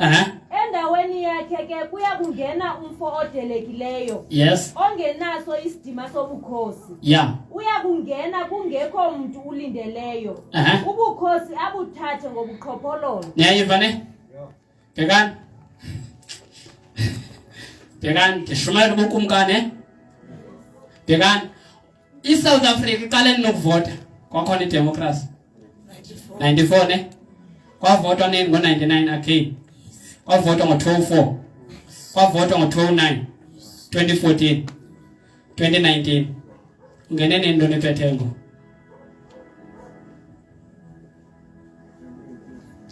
endaweni yakhe ke kuya kungena umfo odelekileyo. Yes. Ongenaso isidima sobukhosi. Yeah. Uya kungena kungekho umuntu ulindeleyo. Ubukhosi abuthathe ngobuqhophololo. Niyayiva ne? Bhekani. Bhekani ngishumayela ubukumkane. Bhekani. ISouth Africa iqale nokuvota. Kwakhona idemocracy 94 ne kwavotwa nini ngo99 again kwavotwa ngo204 kwavotwa ngo209 2014 2019 ungene nento nephethengo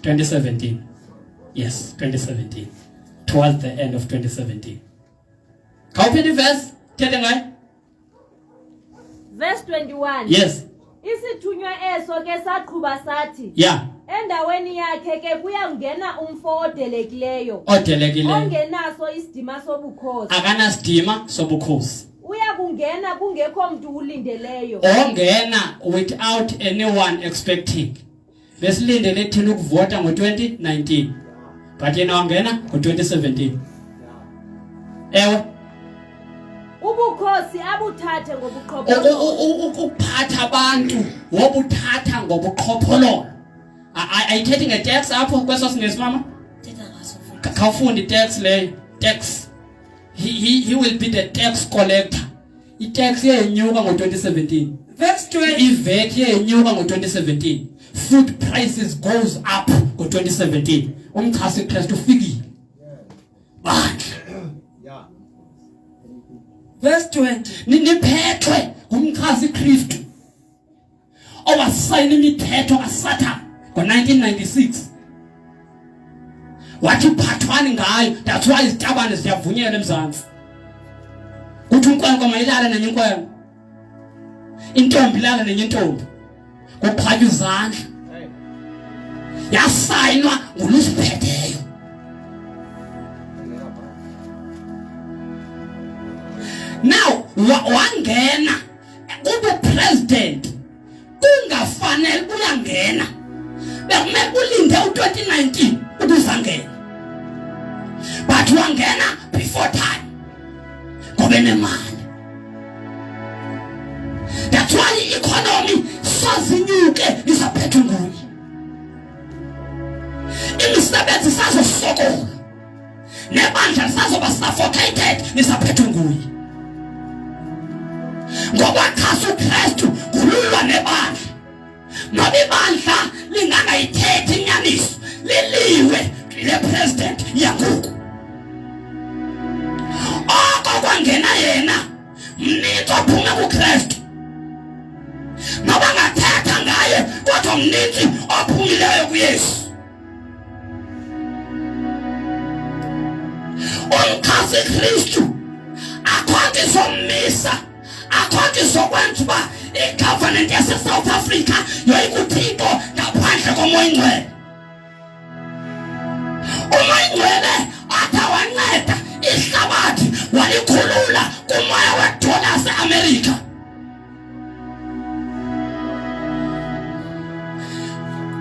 2017 yes 2017 towards the end of 2017 Copy verse tell ngayo Verse 21. Yes. Isithunywa eso ke saqhuba sathi. Yeah. Endaweni yakhe ke kuya kungena umfo odelekileyo. Ongenaso isidima sobukhosi. Akanasidima sobukhosi. Uya kungena kungekho umuntu ulindeleyo. Ongena without anyone expecting. Besilindele thina ukuvota ngo2019. But yena ongena ngo2017. Ewe ubukhosi abuthathe ngobuqhophololo. Ukuphatha abantu wobuthatha ngobuqhophololo. Ayithethe ngetext apho kweso singesi mama? Khawufunda itext leyo. Tax. He will be the tax collector. Itax yenyuka ngo2017. Verse 20. IVAT yenyuka ngo2017. Food prices goes up ngo2017. Umkhasi Kristu ufiki. Verse 20. Niphethwe umkhasi Kristu owasayina imithetho kaSatan ngo1996 wathi phathwani ngayo. That's why izitabane ziyavunyelwa eMzantsi kuthi unkwenkwe mayilala nenye inkwenkwe intombi ilala nenye intombi kuphathwa izandla yasayinwa ngulusiphetheyo. Now wangena ube president kungafanele uyangena bekumele ulinde u2019 ubuzangena but wangena before time ngoba nemali. That's why economy sazinyuke isaphethwe nguye. Imisebenzi sazosokola nebandla sazoba suffocated isaphethwe nguye. Ngoba uKhasu Kristu kululwa nebandla. Noba ibandla lingangayithethi inyaniso liliwe le president yangoku kwangena yena mninzi ophume kuKristu noba ngathetha ngaye kodwa mninzi ophumileyo kuYesu umkhasi Kristu akhonke somisa akhonke sokwenza uba igovernment yase South Africa yoyikuthixo ngaphandle komoya ingcwele atawanceda ihlabathi walikhulula kumoya wedola ase-America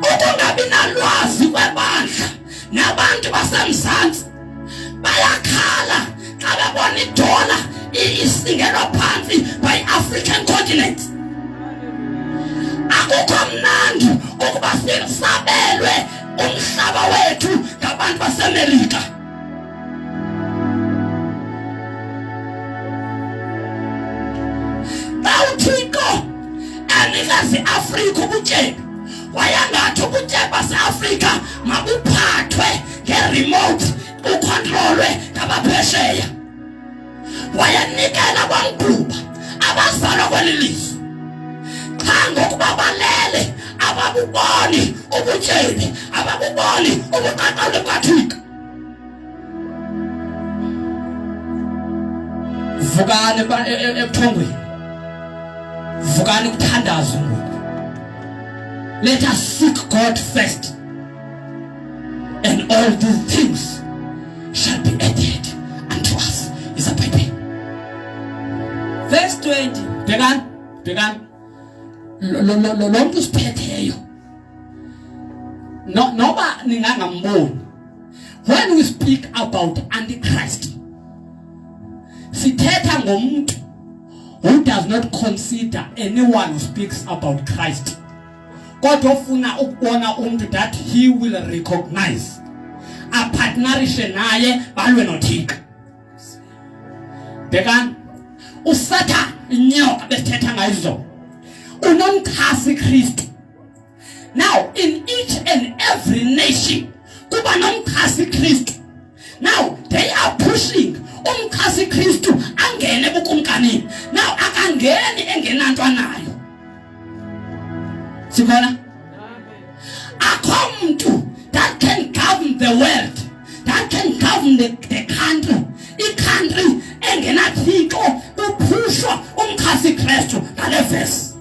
ukungabi nalwazi kwebandla nabantu basemzantsi bayakhala xa bebona idola isingelwa phansi by African continent akukho mnandi ukuba sabelwe umhlaba wethu ngabantu base-America uthixo anikazi Afrika ubutyebi wayangathi ubutyebi base-Afrika mabuphathwe nge-remote ukontrolwe ngabaphesheya wayanikela kwangquba abazalwa kweli lizwe xa ngokuba balele ababuboni ubutyebi ababuboni ubuqaqawule bukathixo vukani ebuthongweni vukani kuthandazo ngoku let us seek God first and all these things shall be added unto us is a baby verse 20 bhekani lo muntu siphetheyo noba ningangamboni when we speak about antichrist sithetha ngomuntu who does not consider anyone who speaks about Christ kodwa ufuna ukubona umuntu that he will recognize apartnerishe naye balwe nothixo bhekani uSatan inyoka besithetha ngayizo unomkhasi Kristu now in each and every nation kuba nomkhasi Kristu now they are pushing umkhasi Kristu angene bukumkanini now akangeni engenanto nayo sibona akho umuntu that can govern the world that can govern the country i-country engenathixo kuphushwa umkhasi Kristu ngale verse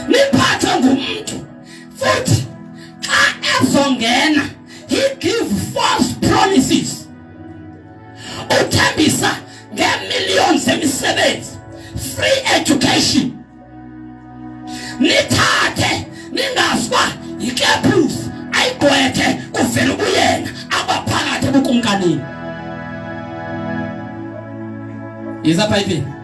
niphathwe ngumuntu futhi xa ezongena he give false promises uthembisa nge-millions emisebenzi free education nithathe ningaswa ikepus ayigqwethe kuvela kuyena abaphakathi ebukumkanini izabhayibheli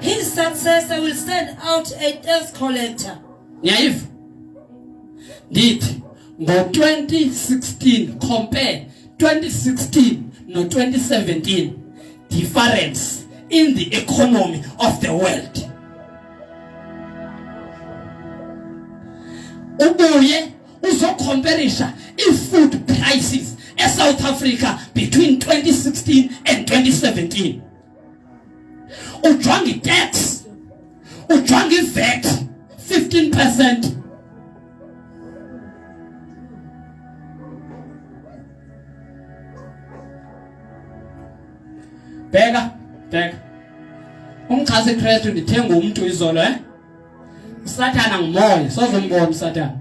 his successor will send out a tax collector ngiyayiva ndithi ngo-2016 compare 2016 no-2017 difference in the economy of the world ubuye uzocomparisha i-food prices eSouth Africa between 2016 and 2017 ujonga i-tax ujonga i-VAT 15%. Bheka umkhasi Kristu ndithenga umuntu izolo uSathana ngumoya sozombona uSathana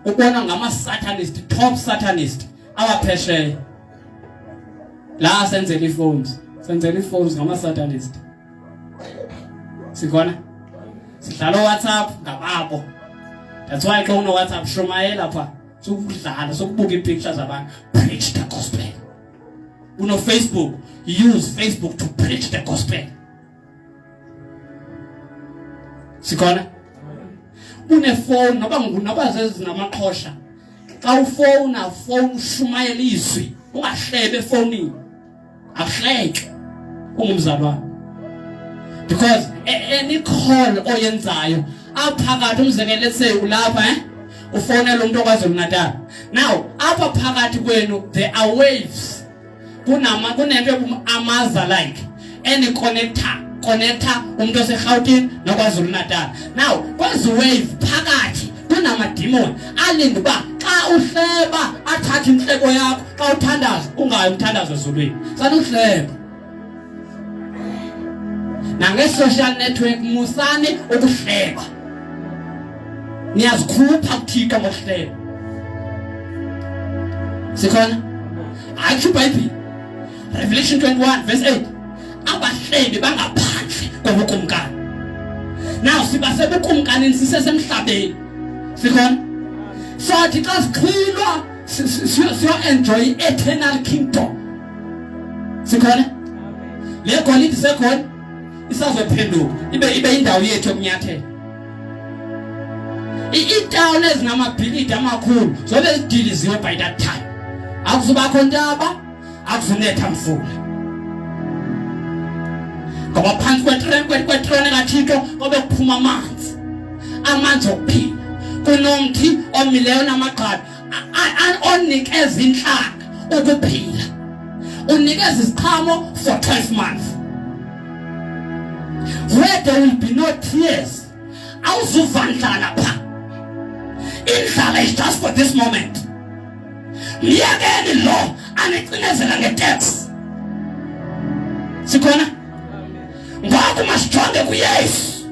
ubona ngama-satanist top satanist awaphesheya la senzela iPhones ngama-satanist sikhona sidlala WhatsApp ngababo that's why xa uno WhatsApp shumayela lapha sokudlala sokubuka i-pictures abantu preach the gospel uno Facebook use Facebook to preach the gospel sikhona phone noba zezinamaqhosha xa phone shumayela izwi ungahlebe efonini akuhleke ungumzalwane because any call oyenzayo aphakathi umzekelo let's say ulapha ufonela umuntu oKwaZulu Natal. Now apha phakathi kwenu there are waves. Kunento amaza like any connector umuntu oseGauteng noKwaZulu Natal. Now kwezi wave phakathi kunama demon alinda uba xa uhleba athatha inhleko yakho xa uthandaza ungayi umthandazo ezulwini. Sanuhleba nange social network musani ukuhleba. Niyazikhupha kuthika ngokuhleba. Sikhona? Akusho iBhayibheli. Revelation 21 verse 8. Abahlebi bangaphandle kobukumkani. Now siba sebukumkani sisesemhlabeni. Sikhona? So athi xa sikhilwa siyo enjoy eternal kingdom. Sikhona? Le golide sekhona isazophenduka ibe indawo yethu yokunyathela. Itown ezinamabhilidi amakhulu zobe zidiliziwe by that time. Akuzubakho ntaba, akuzunetha mfula. Ngoba phansi kwetrone kaThixo kobe kuphuma amanzi okuphila. Kunomthi omileyo namagqabi onikeza inhlaka ukuphila. Unikeza isiqhamo for 12 months. Where there will be no tears. Awuzuvandla lapha. Indlala is just for this moment. Miyakeni lo anicinezela ngetex. Sikhona? Ngoku masijonge kuYesu.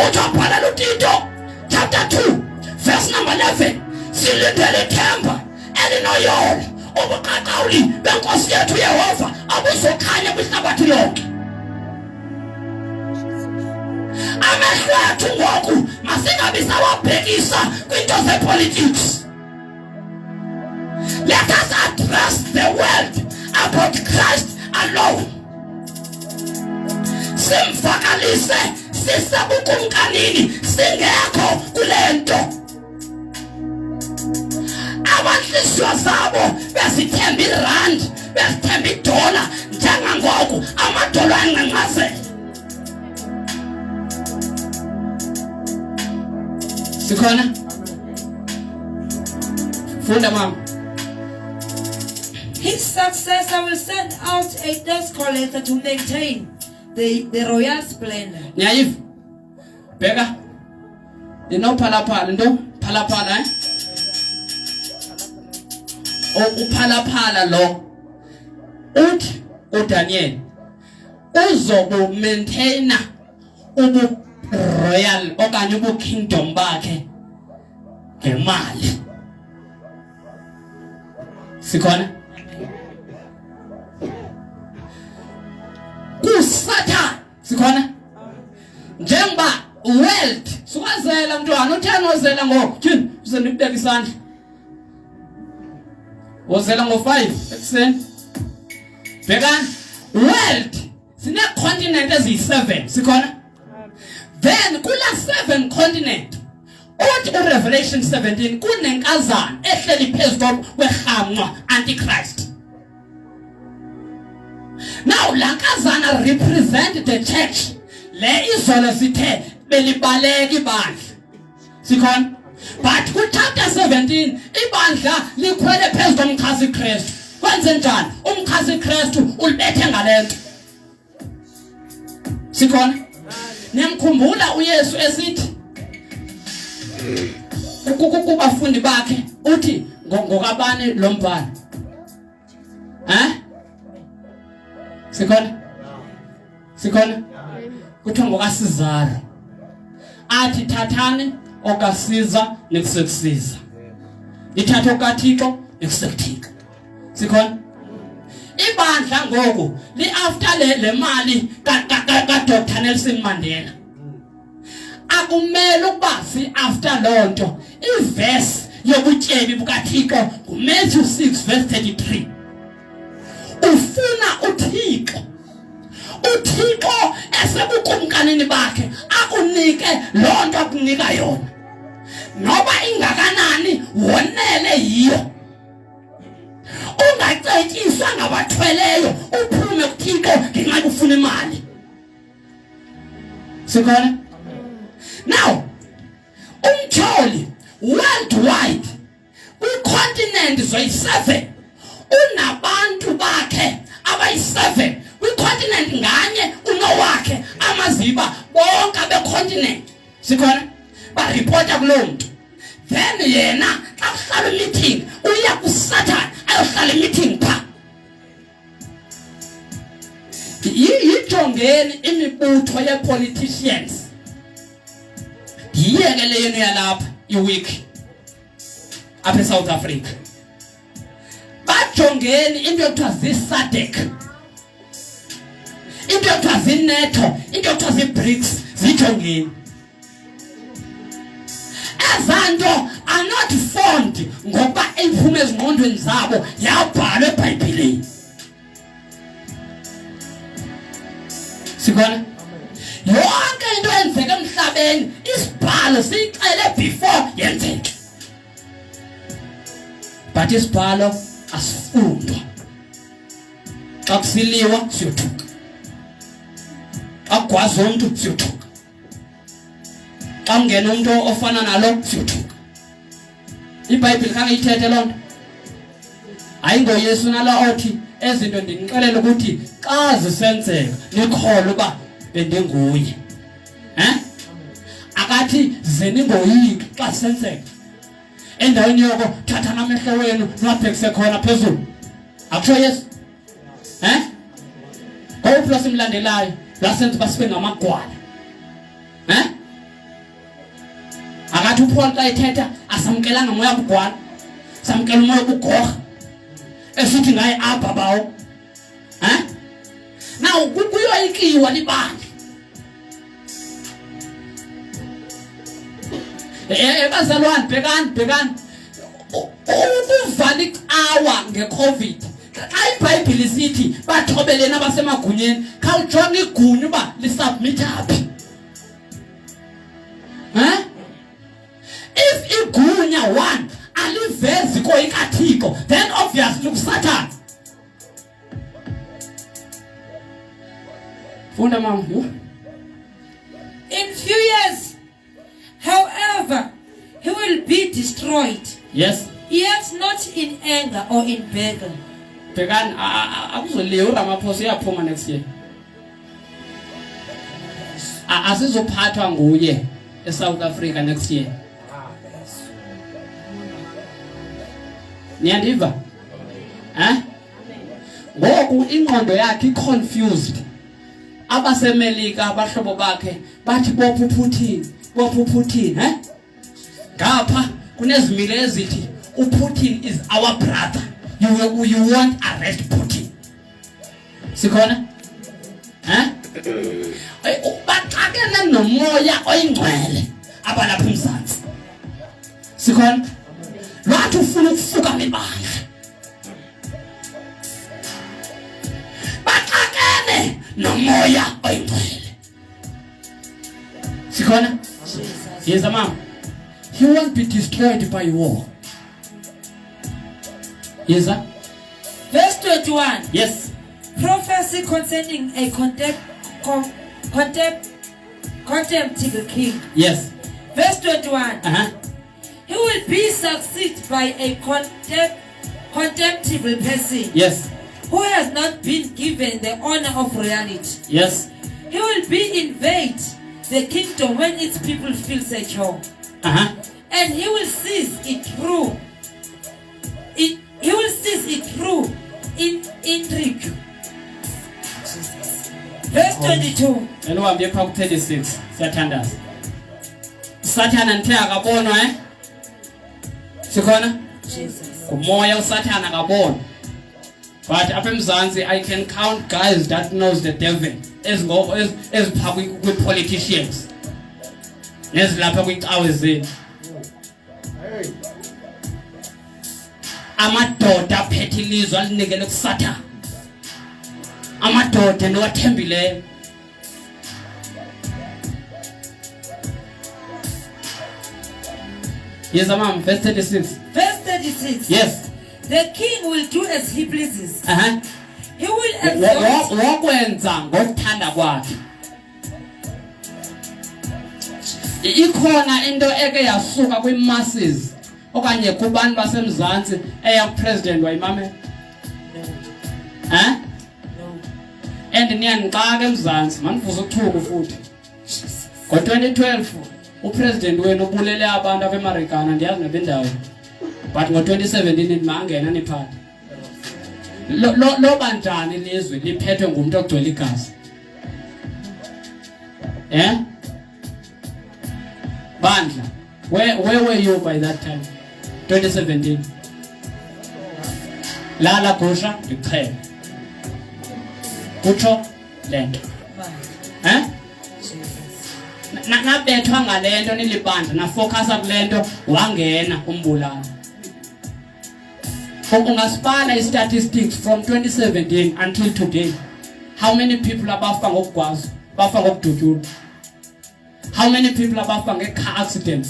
Uthabhala luTito chapter 2 verse number 11. Silindele ithemba elinoyolo ubuqaqawuli benkosi yethu Yehova abuzokhanya kwihlabathi lonke. Amehlo ethu ngoku masingabi sawabhekisa kwinto zepolitics. Let us address the world about Christ alone. Simvakalise sisebukumkanini singekho kulento. Abanhliziyo zabo bezithemba irand, bezithemba idola njengangoku amadola anqanqazela. Sikhona? Funda mama. His successor will send out a tax collector to maintain the royal splendor. Nyayiv. Beka. Phalaphala ndo phalaphala uphalaphala lo. Uthi uDaniel uzobu maintainer ubu royal okanye ubu kingdom bakhe ngemali. Sikhona? Kusatha sikhona? Njengoba wealth sukwazela mntwana uthena ozela ngokuthini usenikubeka isandla. Wozela ngo5 ekuseni. Bhekani wealth sine continent eziyi7 sikhona? Then kula 7 continent uthi uRevelation 17 kunenkazana ehleli phezulu kwehamnqa antichrist. Now la nkazana represent the church. Le izolo sithe belibaleka ibandla. Sikhona? But ku chapter 17 ibandla likhwele phezulu komchasi Kristu. Kwenze njani? Umchasi Kristu ulibethe ngalento. Sikhona? Niyamkhumbula uYesu esithi kubafundi bakhe uthi ngokabani lo mbhalo? Sikhona? Sikhona? Kuthiwa ngokaSizaro. Athi thathani okasiza nekusekusiza. Ithatha okaThixo nekusekuthika. Sikhona? Ibandla ngoku li after le mali ka Dr Nelson Mandela. Akumele ukuba si after lonto. Iverse yobutyebi bukaThixo nguMatthew 6 verse 33. Ufuna uThixo esebukumkanini bakhe akunike lonto akunika yona. Noba ingakanani wonele yiyo. Ungacetyiswa ngabathweleyo uphume kuThixo ngenxa ufuna imali. Sikhona? Now worldwide kwi-continent zoyi-7 unabantu bakhe abayi-7 kwi-continent nganye unowakhe amaziba bonke abe-continent sikhona baripota kulo muntu then yena xa kuhlala meeting uya kuSatan ayohlala meeting pha yijongeni imibutho ye-politicians yiyeke leyenu yalapha iweek apha eSouth Africa bajongeni into yokuthiwa ziSADC into yokuthiwa ziNATO into yokuthiwa ziBRICS zijongeni ezanto are not formed ngoba iphume ezingqondweni zabo yabhalwa eBhayibhelini sikona yonke into eyenzeka emhlabeni isibhalo siyixele before yenzeke but isibhalo asifundwa xa kusiliwa siyothuka xa kugwaza umuntu siyothuka xa ungena umuntu ofana nalo siyothuka iBhayibheli khange ithethe lonto hayi ngoYesu nala othi ezinto ndinixelela ukuthi xa zisenzeka nikholwe uba bendinguye akathi zeningoyiki xa sisenzeka endaweni yoko thatha namehlo wenu niwabhekise khona phezulu akusho Yesu ngophi simlandelayo lasenza basibe ngamagwala akathi uPaul xa ethetha asamkelanga moya kugwala samkela umoya kugorha esithi ngaye apha bawo now kuyoyikiwa libandla bazalwane bhekani ukuvala icawa ngeCovid xa iBhayibheli sithi bathobeleni abasemagunyeni khawujonga igunya uba lisubmit aphi if igunya one alivezi koyikathiko then obviously kuSatan funda mama in few years however he will be destroyed yes yet not in anger or in battle bhekani akuzoliwa uRamaphosa uyaphuma next year asizophathwa nguye eSouth Africa next year niyandiva ngoku ingqondo yakhe confused abasemelika abahlobo bakhe bathi bophu Putin ngapha kunezimile ezithi uPutin is our brother you won't arrest Putin sikhona baxakene nomoya oyingcwele abalapha eMzantsi sikhona lwathi ufuna ukufuka mibandla baxakene nomoya oyingcwele sikhona yes mama he won't be destroyed by war yes sir verse 21 yes prophecy concerning a contemptible king yes verse 21 he will be succeeded by a contemptible person yes who has not been given the honor of reality yes he will be invade the kingdom when its people feel secure and he will seize it through in intrigue verse 22 and what be part 36 siyathandaza Satan nthe akabonwa sikhona kumoya uSathana akabona but apha eMzantsi I can count guys that knows the devil ezipha kwi-politicians nezilapha kwicawe zenu amadoda aphethe ilizwe alinikele kuSathana amadoda nowathembileyo yes ma'am verse 36 verse 36 yes the king will do as he pleases he will exalt wakwenza ngokuthanda kwakhe ikhona into eke yasuka kwi-masses okanye kubantu basemzantsi eya president wayimamela No. and niyanixaka emzantsi manivuza ukuthuka futhi ngo-2012 upresident wenu ubulele abantu abemarikana ndiyazi nebendawo but ngo-2017 nimangena niphathe lo banjani ilizwe liphethwe ngumuntu ogcwele igazi bandla where were you by that time 2017 lala gusha iqhele kutsho lento nabethwa ngalento nilibandla nafocusa kulento wangena umbulala ungasipala statistics from 2017 until today how many people abafa ngokugwaza bafa ngokudutyula how many people abafa ngecar accidents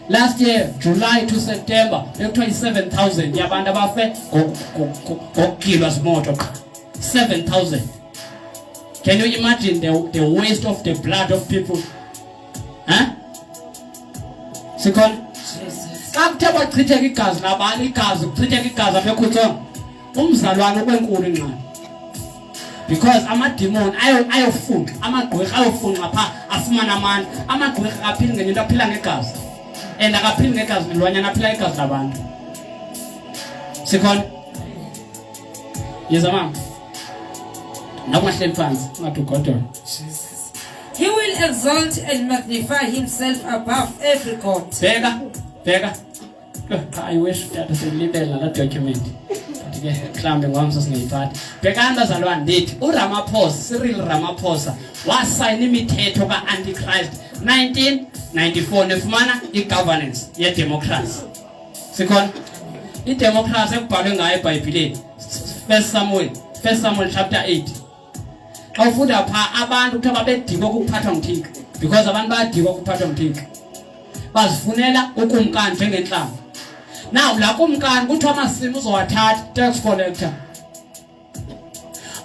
last year July to September bekuthiwa 7,000 yabantu abafe ngokugilwa zimoto 7,000. Can you imagine the waste of the blood of people? Sikon akuthe kwachitheka igazi labani igazi kuchitheka igazi apha ekhutshwa umzalwane kwenkulu incane because amademon ayofunqa amagqwirha ayofunqa pha afumana amandla amagqwirha akaphili ngenye into aphila ngegazi and akaphili ngegazi nelwanyana aphila ngegazi labantu Sikon yeza mama nakumahleli phansi ungadugodola He will exalt and magnify himself above every god. Beka. I wish that I libel that document. But ke mhlambe ngomso singayiphatha. Bhekani bazalwane ndithi uRamaphosa Cyril Ramaphosa wasayina imithetho kaAntichrist 1994 nefumana igovernance yedemocracy. Sikhona idemocracy ekubhalwe ngayo eBhayibhelini 1 Samuel chapter 8. Awufunda pha abantu ukuthi babedikwa ukuphathwa ngithika because abantu bayadikwa ukuphathwa ngithika. Bazifunela ukumkani njengenhlamba. Now la kumkani kuthiwa amasimo uzowathatha tax collector.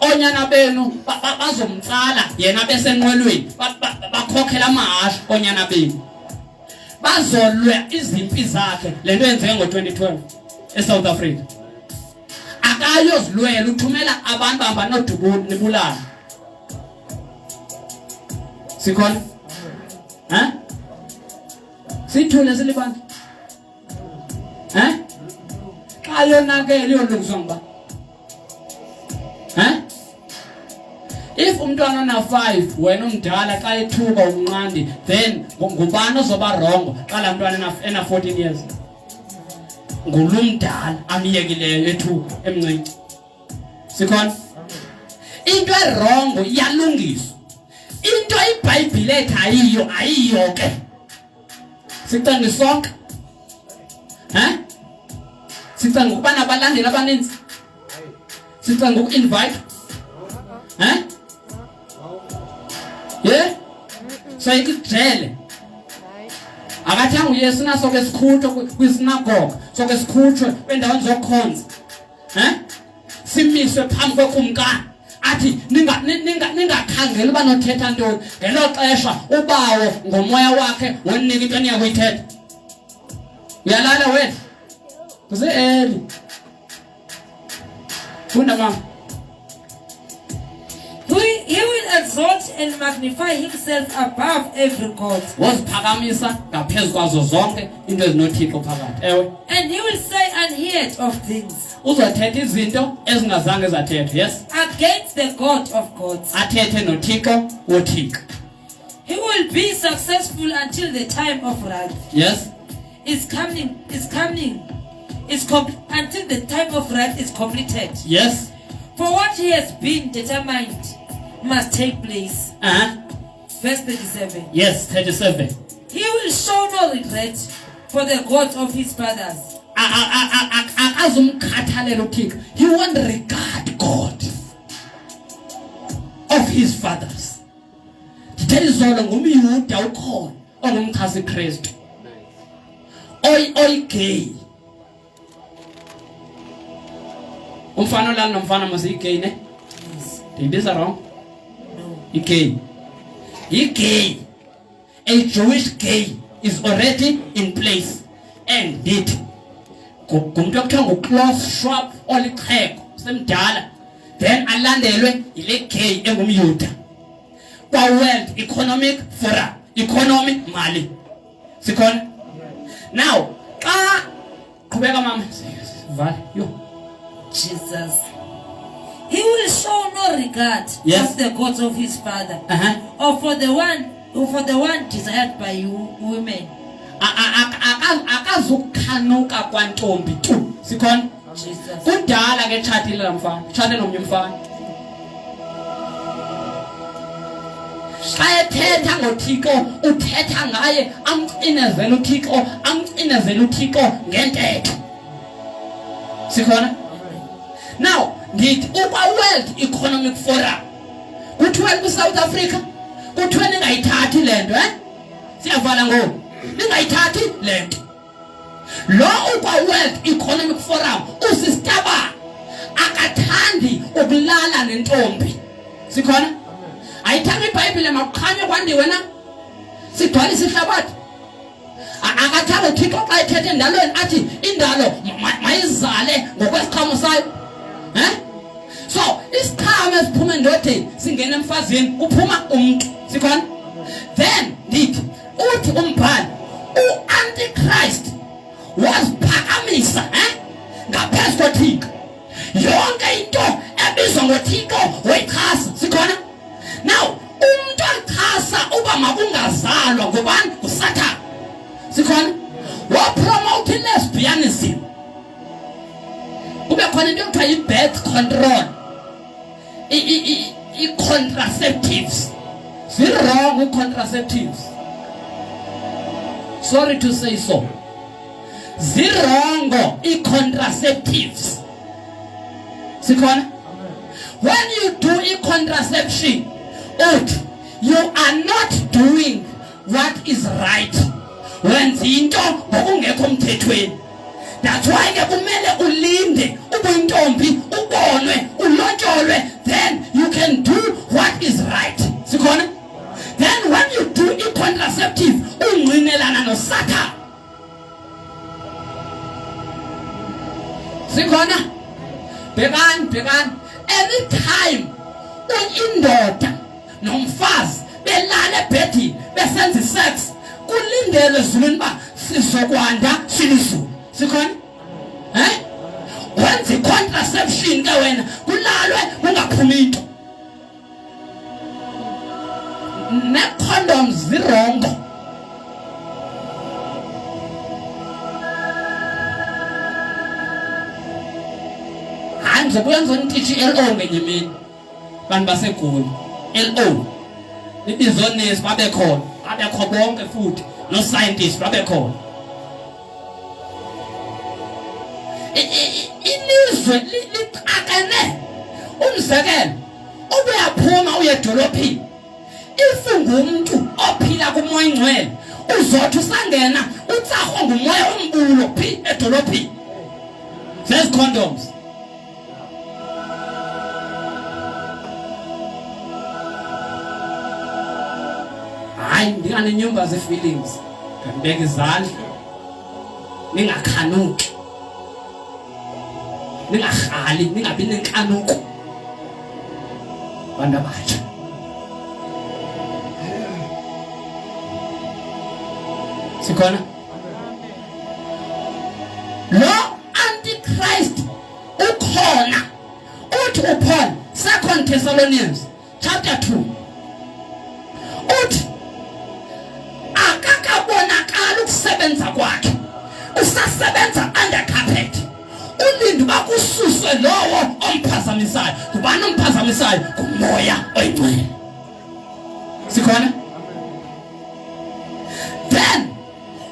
Onyana benu bazomtsala yena besenqwelweni bakhokhela amahashe onyana benu. Bazolwe izimpi zakhe lento yenzeke ngo-2012 eSouth Africa. Akayozilwela uthumela abantu bahamba nodubula nibulala. Sikhona? Sithule silibandla. Xa yonakele yolungiswa ngoba. If umntwana ona 5 wena umdala xa ethuka unqandi then ngubani ozoba wrong xa la mntwana ena 14 years. Ngulumdala amiyekileyo ethuka emncinci. Sikhona? Into wrong iyalungiswa. Into iBhayibhile ethi ayiyo ke. Sicanga sonke. Sicanga ukuba nabalandeli abaninzi. Sicanga uku-invite. Sayikujele. Akathanga uyesu naso ke sikhutshwe kwisinagoga, soke sikhutshwe kwendaweni zokukhonza. Simiswe phambi kwekumkani. Athi ningakhangela uba nothetha ntoni ngelo xesha ubawo ngomoya wakhe wonika into eniyakuyithetha. Uyalala wena kuse-early funda mama. He will exalt and magnify himself above every god. Waziphakamisa ngaphezu kwazo zonke into ezinothixo phakathi. Ewe. And he will say unheard of things. Uzothetha izinto ezingazange zathethwa. Yes. Against the God of gods. Athethe nothixo wothixo. He will be successful until the time of wrath. Yes. Until the time of wrath is completed. Yes. For what he has been determined must take place. Verse 37. Yes, 37. He will show no regret for the God of his fathers. He won't regard God of his fathers. Ndithelizolo ngumyuda ukhona ongumchasi Kristu. Oy gay. Umfana lana nomfana mase igay ne? Did this wrong? No. Igay. A Jewish gay is already in place. And did Klaus Schwab olicheko semdala then alandelwe ile K engumyuda kwa World Economic Forum economy mali sikhona now xa qhubeka mama vale yo Jesus. He will show no regard of the gods of his father, or for the one desired by you women. Akazukhanuka kwantombi tu sikhona Jesus. kudala ke tshatile lamfana tshatile nomnye umfana xa ethetha ngoThixo uthetha ngaye amcinezela uThixo ngentetho sikhona now ndithi World Economic Forum kuthiwa kwi-South Africa kuthiwa ningayithathi lento siyavala ngoku ningayithathi lento lo World Economic Forum usistaba akathandi ukulala nentombi sikhona ayithanga iBhayibhile makukhanye kwandiwe na sigcwalisa ihlabathi akathanda uThixo xa ethethe endalweni athi indalo mayizale ngokwesiqhamo sayo so isiqhamo esiphuma endodeni singena emfazini kuphuma umuntu sikhona then ndithi uthi umbhali u-Antichrist waziphakamisa ngaphezu koThixo yonke into ebizwa ngoThixo wayixhasa sikhona now umuntu axhasa uba makungazalwa ngobani nguSathane sikhona wapromote lesbianism kube khona into ekuthiwa yi-birth control i-contraceptives zii-wrong i-contraceptives sorry to say so zirongo i-contraceptives sikhona when you do i-contraception you are not doing what is right wenza into ngokungekho mthethweni that's why ke kumele ulinde ubuyintombi ubonwe ulotsholwe then you can do what is right sikhona then when you do i-contraceptive ungqinelana noSathane sikhona bhekani anytime indoda nomfazi belala ebhedini besenza isex kulindelwe ezulwini ba sizokwanda silizulu sikhona wenza i-contraception ke wena kulalwe kungaphumi into ne-condoms zirongo hayi ngizokuyenza unitishi i-LO ngenye imini bantu baseGoli LO ibizonesi babekho bonke futhi no-scientist babekhona ilizwe liqakane umzekelo ubuyaphuma uye edolophini ifungumuntu ophila kumoya ingcwele uzothi usangena utsahwa ngumoya ombulo phi edolophini zezi condoms hayi ndinganenyumba ze-feelings ngibeka izandla ningakhanuki ningarhali ningabi nenkanuko bantu abatsha sikhona lo Antichrist ukhona uthi uPaul 2 Thessalonians chapter 2 uthi akakabonakala ukusebenza kwakhe usasebenza under carpet ulindi bakususwe lowo omphazamisayo kubani omphazamisayo kumoya oyingcwele sikhona then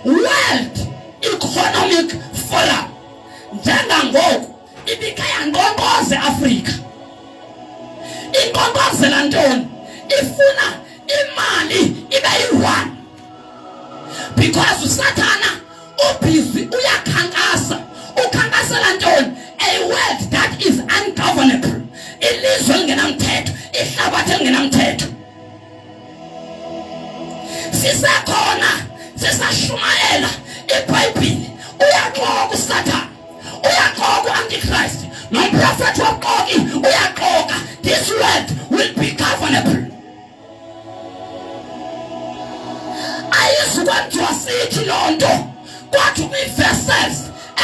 World Economic Forum njengangoku ibikhaya ngongoze Africa inkonkozela ntoni ifuna imali ibe yi-1 because uSathane ubhizi uyakhankasa ukhankasela ntoni a world that is ungovernable ilizwe elingenamthetho ihlabathi elingenamthetho sisekhona esashumayela iBhayibheli uyaxoka uSathane, uyaxoka uAntichrist, nomprofethi waqoki uyaxoka. This world will be governable. Ayizukwenziwa sithi lonto kwathi kwi-vessels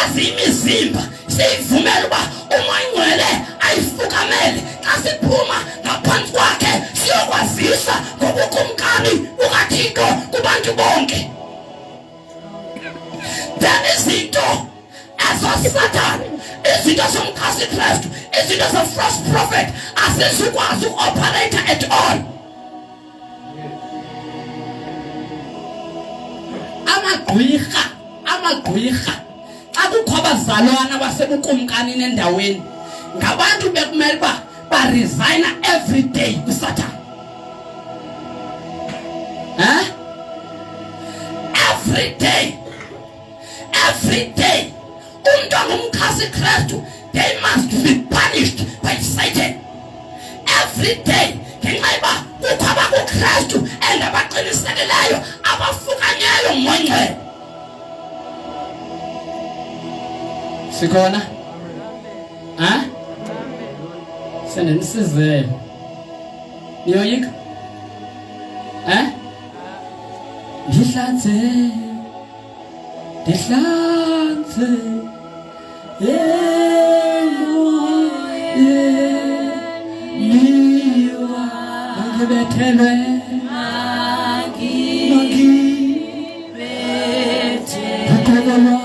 eziyimizimba siyivumela uba umoya ayifukamele xa siphuma ngaphansi kwakhe siyokwazisa ngobukumkani bukaThixo kubantu bonke. Then izinto ezoSathane, izinto zomkhasi Kristu, izinto zo-false prophet asizukwazi uku-operate at all. Amagqwirha xa kukho abazalwana basebukumkani nendaweni ngabantu bekumele uba baresigna every day kuSathane. Every day umuntu ongumkhasi Kristu, they must be punished by Satan. Every day ngenxa yoba kukho abakuKristu and abaqinisekeleyo abafukanyayo ngomoya. Sikhona? Senenisize. Niyoyika? Ndihlanze. Niwa angibethelwe angibethelwe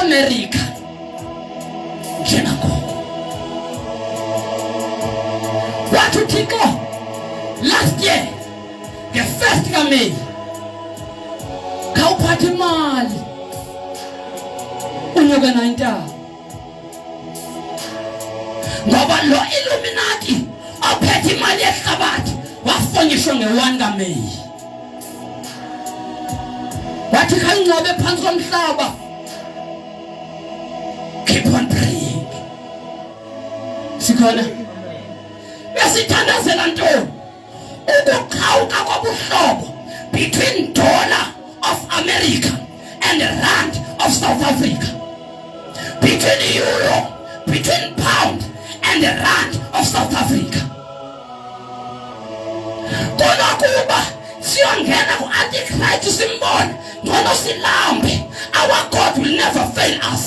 America jenako watu tiko last year the first May kaupati mali unyoga na nta ngoba lo Illuminati ophethe imali ehlabathi wafonyishwa nge1 May wathi khanqobe phansi komhlaba. Keep on praying. Sikhona besithandazela ntoni ukuqhawuka kobuhlobo between dollar of America and the rand of South Africa, between euro, between pound and the rand of South Africa. Kona kuba siyongena ku-Antichrist simbona ngono silambe. Our God will never fail us.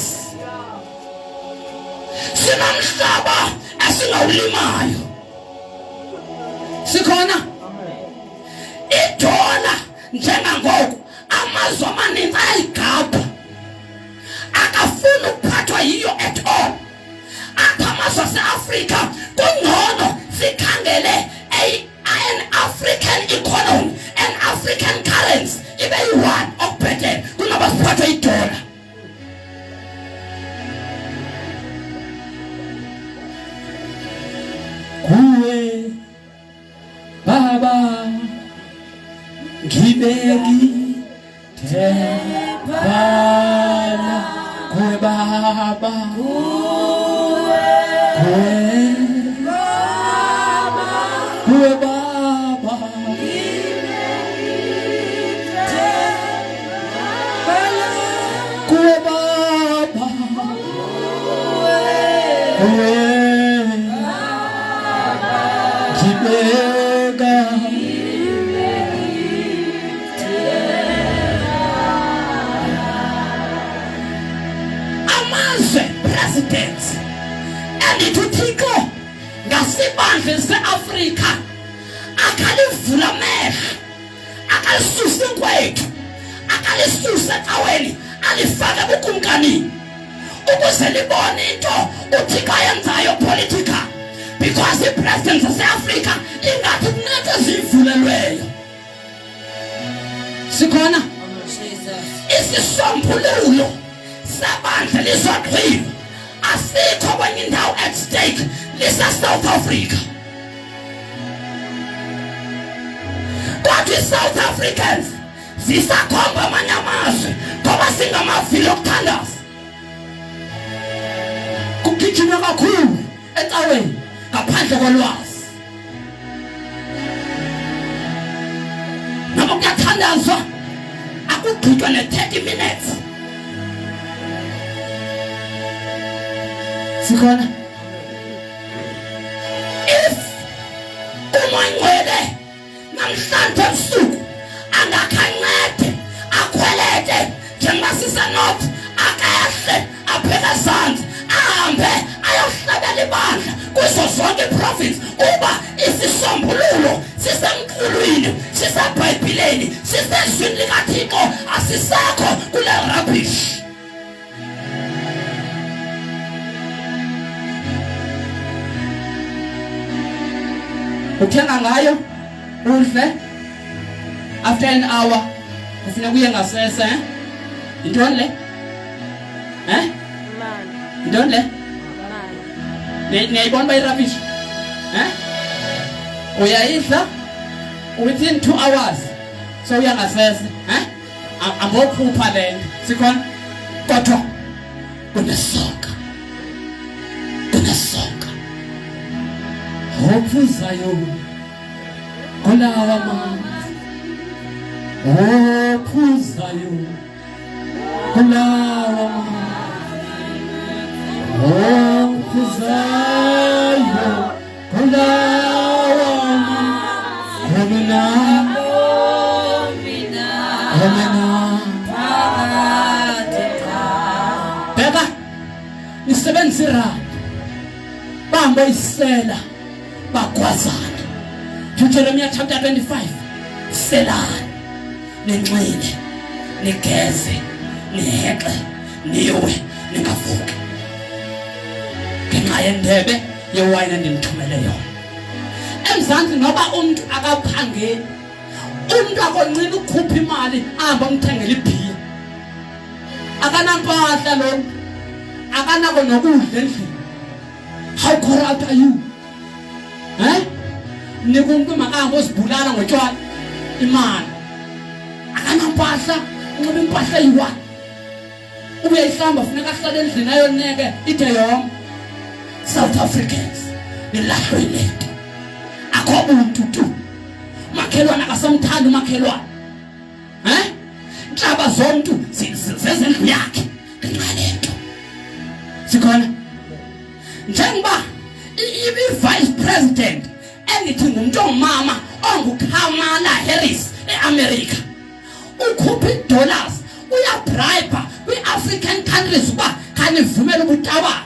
Sinamhlaba asingawulimayo. Sikhona idola njengangoku amazwe amaninzi ayigabha akafuna ukuphathwa yiyo at all. Amazwe aseAfrika kungcono sikhangele an African economy, an African currency ibe yi-one okubhetele kunoba siphathwe idola. Kuwe Baba ngibeki tebala kuwe Baba kuwe Baba ngibeki tebala kuwe Baba kuwe presidents and ithutiko ngasibandle seAfrika akalivula amehlo akalisusa kwethu akalisusa ecaweni alifaka bukumkani ukuze libone into uthiko ayenzayo politica because the president seAfrika ingathi kunethe zivulelweyo. Sikhona isisombululo sabandla lisogqiba asikho kwenye indawo at stake lisa South Africa. Kodwa South Africans sisakhomba amanye amazwe ngoba singamavili okuthandaza. Kugijima kakhulu ecaweni ngaphandle kolwazi. Noma kuyathandazwa akugqitwa ne-30 minutes. Sikhona if umoyingcwele namhlanje ebusuku angakhancede akhwelete njengoba sisenorth akahle apheka sanzi ahambe ayohlabela ibandla kuzo zonke iprovince uba isisombululo sisemqulwini sisebhayibhileni sisezwini likaThixo asisekho kule rubbish. Uthenga ngayo udle after an hour kufuneka uye ngasese intoni le intoni le niyayibona bayi rubbish uyayidla within 2 hours so uya ngasese ambokhupha le sikhona kodwa kunesonka ophuzayo kulawa manzi ophuzayo kulawa manzi ophuzayo kulawa manzi omena beba nisebenzira bamba isela bakwazana. Deuteronomy chapter 25. Selani nenxele nigeze nihexe niwe ningavuki ngenxa yendebe yewayini endimthumele yona. Emzansi noba umuntu akaphangeli umuntu akonqina ukukhupha imali ahamba umthengele ibhiya akanampahla lo akanako nokudla endlini. How corrupt are you? Nikungu makanga osibulala ngotshwala imali akanampahla unxiba impahla eyiwa ubuyihlamba funeka ahlale endlini ayoneke ithe yonke. South Africans nilahlwe lento akho buntu tu makhelwane akasamthanda umakhelwane nhlaba zonke zezendlu yakhe ngenxa lento sikhona njengoba i-vice president engithi ngumuntu ongumama onguKamala Harris eAmerica ukhupha $, uyabribe kwi-African countries uba kanivumele ubutawala.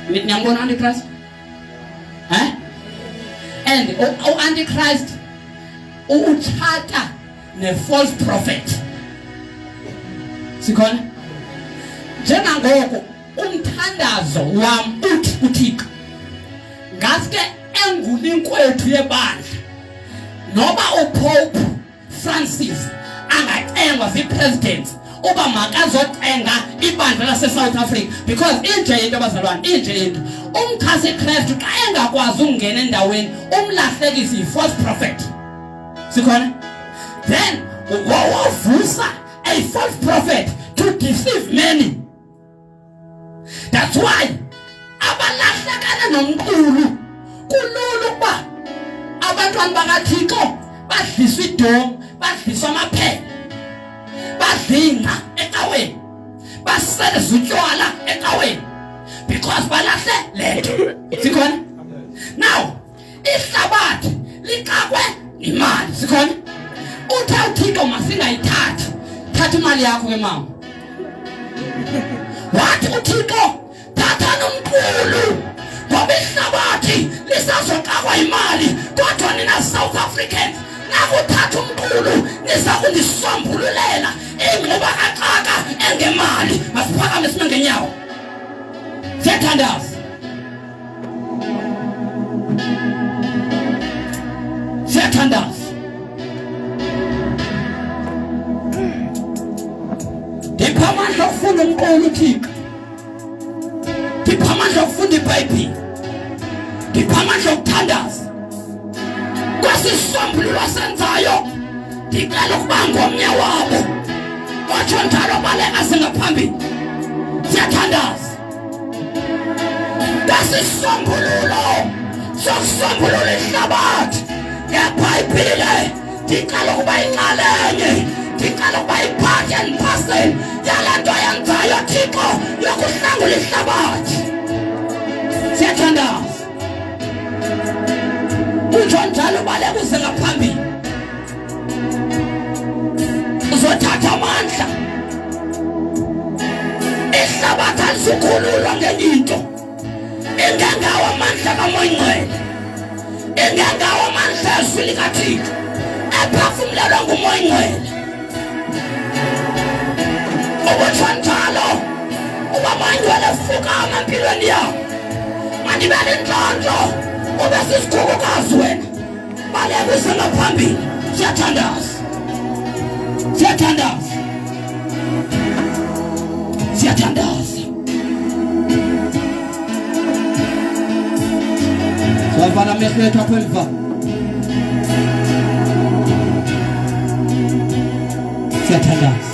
Niyambona Antichrist? And Antichrist uthatha ne-false prophet. Sikhona njengangoko umthandazo wami uthi uThixo ngaske engulinkwethu yebandla noba uPope Francis angacengwa zipresident uba makazocenga ibandla lase-South Africa because inje into abazalwane inje into umkhasi Kristu xa engakwazi ukungena endaweni umlahlekisi yi-false prophet. Sikhona then wavusa a false prophet to deceive many. That's why abalahlekana nomqulu kulula ukuba abantwana bakaThixo badliswa idongo badliswa amaphela badlinga ecaweni baseleza utshwala ecaweni because balahle lento. Sikhona now ihlabathi liqakwe imali. Sikhona uthe uThixo masingayithathi thatha imali yakho ke mama wathi uThixo thatha nomqulu ngoba ihlabathi lisazokakwa imali kodwa nina South Africans nakuthatha umqulu niza kundisombululela ingxoba kaxaka engemali. Masiphakame sime ngenyawo siyathandaza siyathandaza kakhulu Thixo. Ngipha amandla okufunda iBhayibheli. Ngipha amandla okuthandaza. Kwasisombululo senzayo. Ngicela ukuba ngomnye wabo. Watsho njalo baleka sengaphambili. Siyathandaza. Kwasisombululo sokusombulula ihlabathi. ngeBhayibheli ndicela ukuba inxalenye ndicela ukuba iphathe and parcel yale nto yenzayo Thixo yokuhlangula ihlabathi. Siyathandaza. Utsho njalo baleka uze ngaphambili. Uzothatha amandla. Ihlabathi alizukhululwa ngenye into. Ingengawo amandla kaMoyingcwele. Ingengawo amandla ezwi likaThixo. Ephefumlelwa nguMoyingcwele. Ukutsho njalo uba Moyingcwele fukama empilweni yakho. Mandibele intlonto ube sisikhukukazi wena. Baleka uze ngaphambili. Siyathandaza. Siyathandaza. Siyathandaza. Savala amehlo ethu apho emva. Siyathandaza.